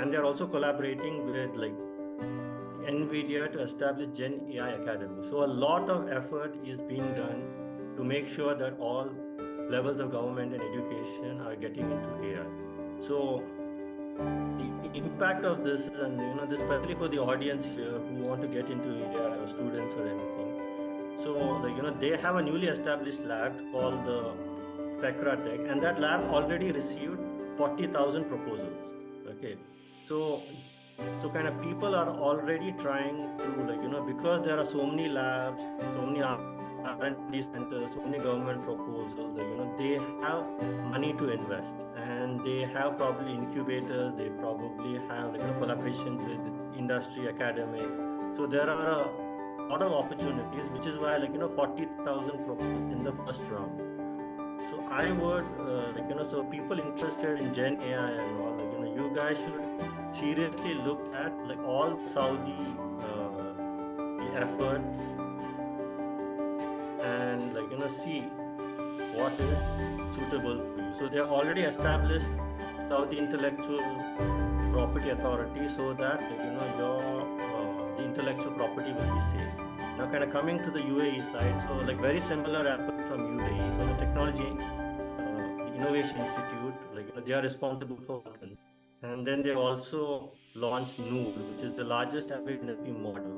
and they are also collaborating with NVIDIA to establish Gen AI Academy. So a lot of effort is being done to make sure that all levels of government and education are getting into AI. So the impact of this is, and this especially for the audience here who want to get into AI or students or anything. So they have a newly established lab called the FECRA Tech, and that lab already received 40,000 proposals. Okay, so kind of people are already trying to because there are so many labs, so many R&D centers, so many government proposals. They have money to invest, and they have probably incubators. They probably have collaborations with industry, academics. So there are a lot of opportunities, which is why 40,000 proposed in the first round. So I would so people interested in Gen AI and all, you guys should seriously look at all the Saudi efforts and see what is suitable for you. So they have already established Saudi Intellectual Property Authority, so that your the intellectual property will be safe. Now, kind of coming to the UAE side, so very similar effort from UAE. So the Technology Innovation Institute, they are responsible for one. And then they also launched Noor, which is the largest NLP model.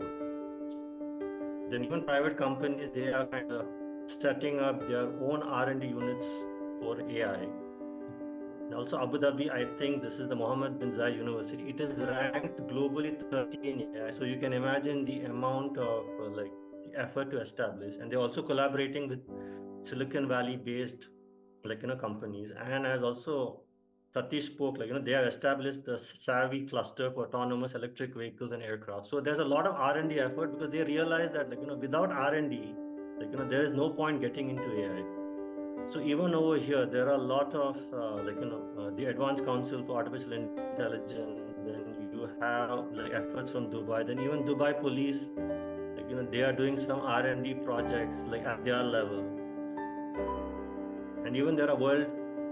Then even private companies, they are kind of setting up their own R&D units for AI. And also Abu Dhabi, I think this is the Mohammed bin Zayed University. It is ranked globally 30 in AI. So you can imagine the amount of the effort to establish. And they're also collaborating with Silicon Valley based companies. And as also Satish spoke, they have established the Savvy cluster for autonomous electric vehicles and aircraft. So there's a lot of R&D effort, because they realize that without R&D, there is no point getting into AI. So even over here, there are a lot of the Advanced Council for Artificial Intelligence. Then you have efforts from Dubai. Then even Dubai police, they are doing some R&D projects at their level. And even there are world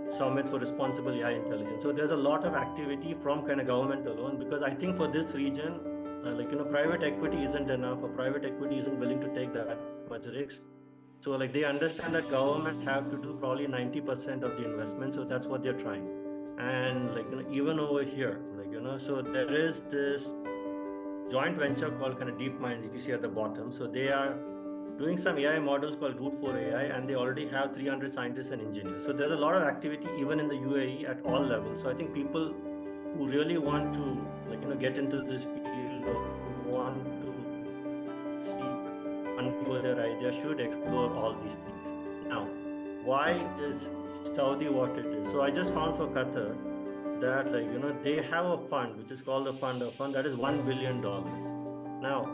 summits for responsible AI intelligence. So there's a lot of activity from kind of government alone, because I think for this region, private equity isn't enough, or private equity isn't willing to take that much risk. So they understand that government have to do probably 90% of the investment. So that's what they're trying. And even over here, so there is this joint venture called kind of Deep Minds, if you see at the bottom. So they are doing some AI models called Root for AI, and they already have 300 scientists and engineers. So there's a lot of activity even in the UAE at all levels. So I think people who really want to get into this field, or who want to see funding for their idea, should explore all these things. Now, why is Saudi what it is? So I just found for Qatar that they have a fund which is called a fund that is $1 billion. Now,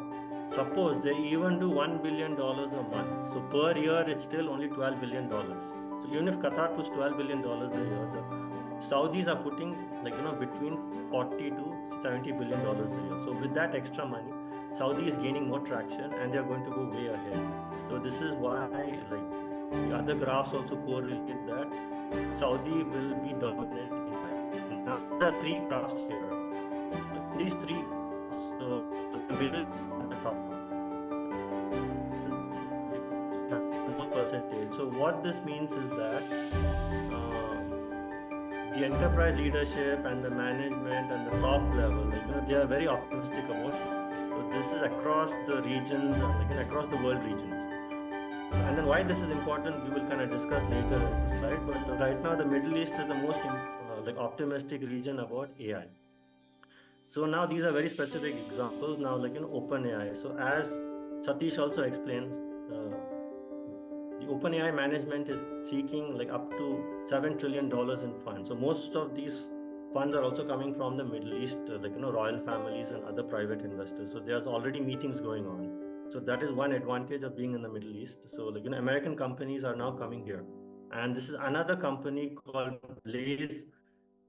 suppose they even do $1 billion a month. So per year, it's still only $12 billion. So even if Qatar puts $12 billion a year, the Saudis are putting between 40 to $70 billion a year. So with that extra money, Saudi is gaining more traction, and they are going to go way ahead. So this is why the other graphs also correlate that Saudi will be dominant in AI. Now there are three graphs here. These three, so the middle at the top, percentage. So what this means is that the enterprise leadership and the management and the top level, they are very optimistic about it. So this is across the regions, across the world regions. And then why this is important, we will kind of discuss later in this slide. But right now, the Middle East is the most optimistic region about AI. So now these are very specific examples. Now, OpenAI. So as Satish also explained, the OpenAI management is seeking up to $7 trillion in funds. So most of these funds are also coming from the Middle East, royal families and other private investors. So there's already meetings going on. So that is one advantage of being in the Middle East. So American companies are now coming here. And this is another company called Blaze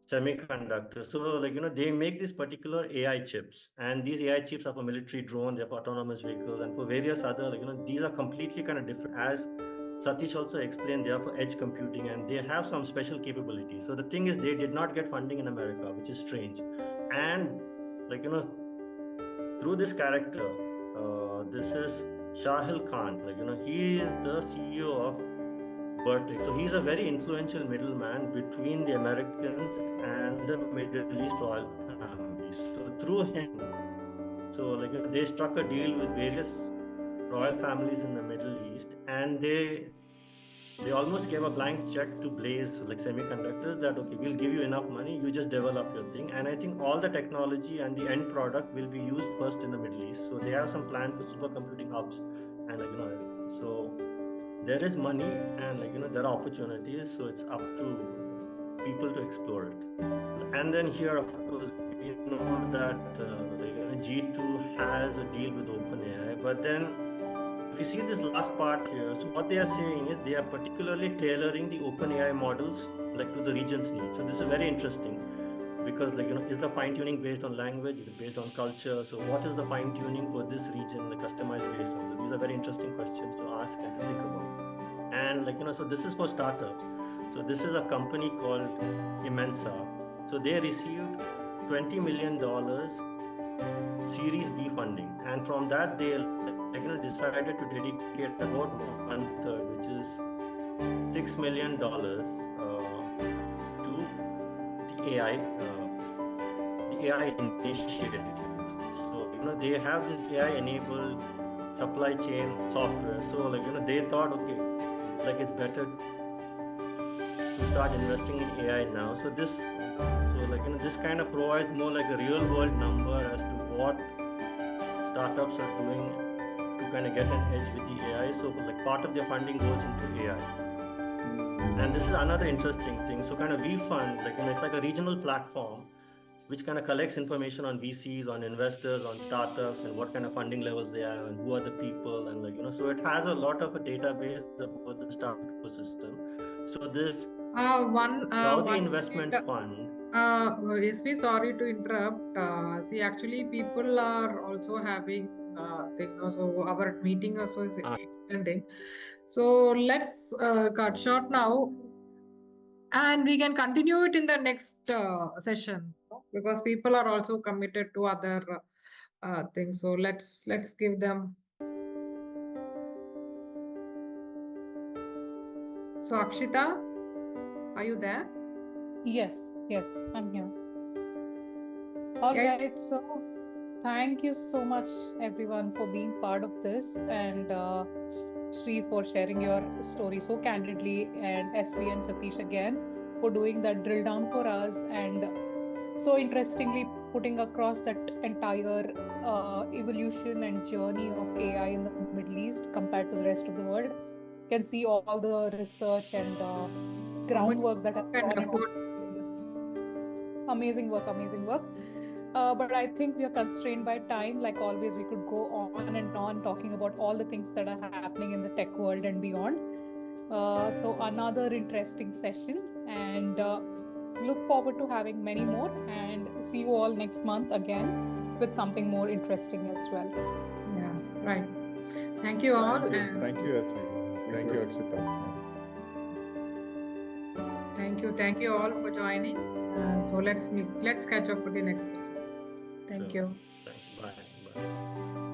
Semiconductor. So they make these particular AI chips, and these AI chips are for military drones, they're for autonomous vehicles, and for various other, these are completely kind of different. As Satish also explained, they are for edge computing, and they have some special capabilities. So the thing is, they did not get funding in America, which is strange. And through this character, this is Shahil Khan, he is the CEO of Vertex. So he's a very influential middleman between the Americans and the Middle East royal families. So through him, so they struck a deal with various royal families in the Middle East, and they almost gave a blank check to Blaze Semiconductors that okay, we'll give you enough money, you just develop your thing. And I think all the technology and the end product will be used first in the Middle East. So they have some plans for supercomputing hubs, and so there is money and there are opportunities, so it's up to people to explore it. And then here, of course, we know that G2 has a deal with OpenAI, but then if you see this last part here, so what they are saying is they are particularly tailoring the OpenAI models to the region's needs. So this is very interesting because is the fine tuning based on language, is it based on culture? So what is the fine tuning for this region, the customized based on? So these are very interesting questions to ask and to think about. And so this is for startups. So this is a company called Immensa. So they received $20 million Series B funding, and from that they decided to dedicate about 1/3, which is $6 million to the AI initiative. So they have this AI enabled supply chain software. So they thought, okay, it's better to start investing in AI now. So this this kind of provides more like a real world number as to what startups are doing to kind of get an edge with the AI. So part of their funding goes into AI. And this is another interesting thing. So kind of we fund, it's like a regional platform which kind of collects information on VCs, on investors, on startups, and what kind of funding levels they have, and who are the people, and so it has a lot of a database about the startup ecosystem. So this Saudi investment fund. SV, sorry to interrupt. See, actually, people are also having so our meeting also is extending. So let's cut short now, and we can continue it in the next session because people are also committed to other things. So let's give them. So Akshita, are you there? Yes, I'm here. All right, so thank you so much, everyone, for being part of this, and Shri for sharing your story so candidly, and SV and Satish again for doing that drill down for us, and so interestingly putting across that entire evolution and journey of AI in the Middle East compared to the rest of the world. You can see all the research and groundwork that has gone into amazing work. But I think we are constrained by time. Like always, we could go on and on talking about all the things that are happening in the tech world and beyond. So another interesting session, and look forward to having many more, and see you all next month again with something more interesting as well. Yeah, right. Thank you all. Thank you, SV. Thank you, Akshita. Thank you all for joining. So let's catch up for the next session. Thank you. Thanks. Bye.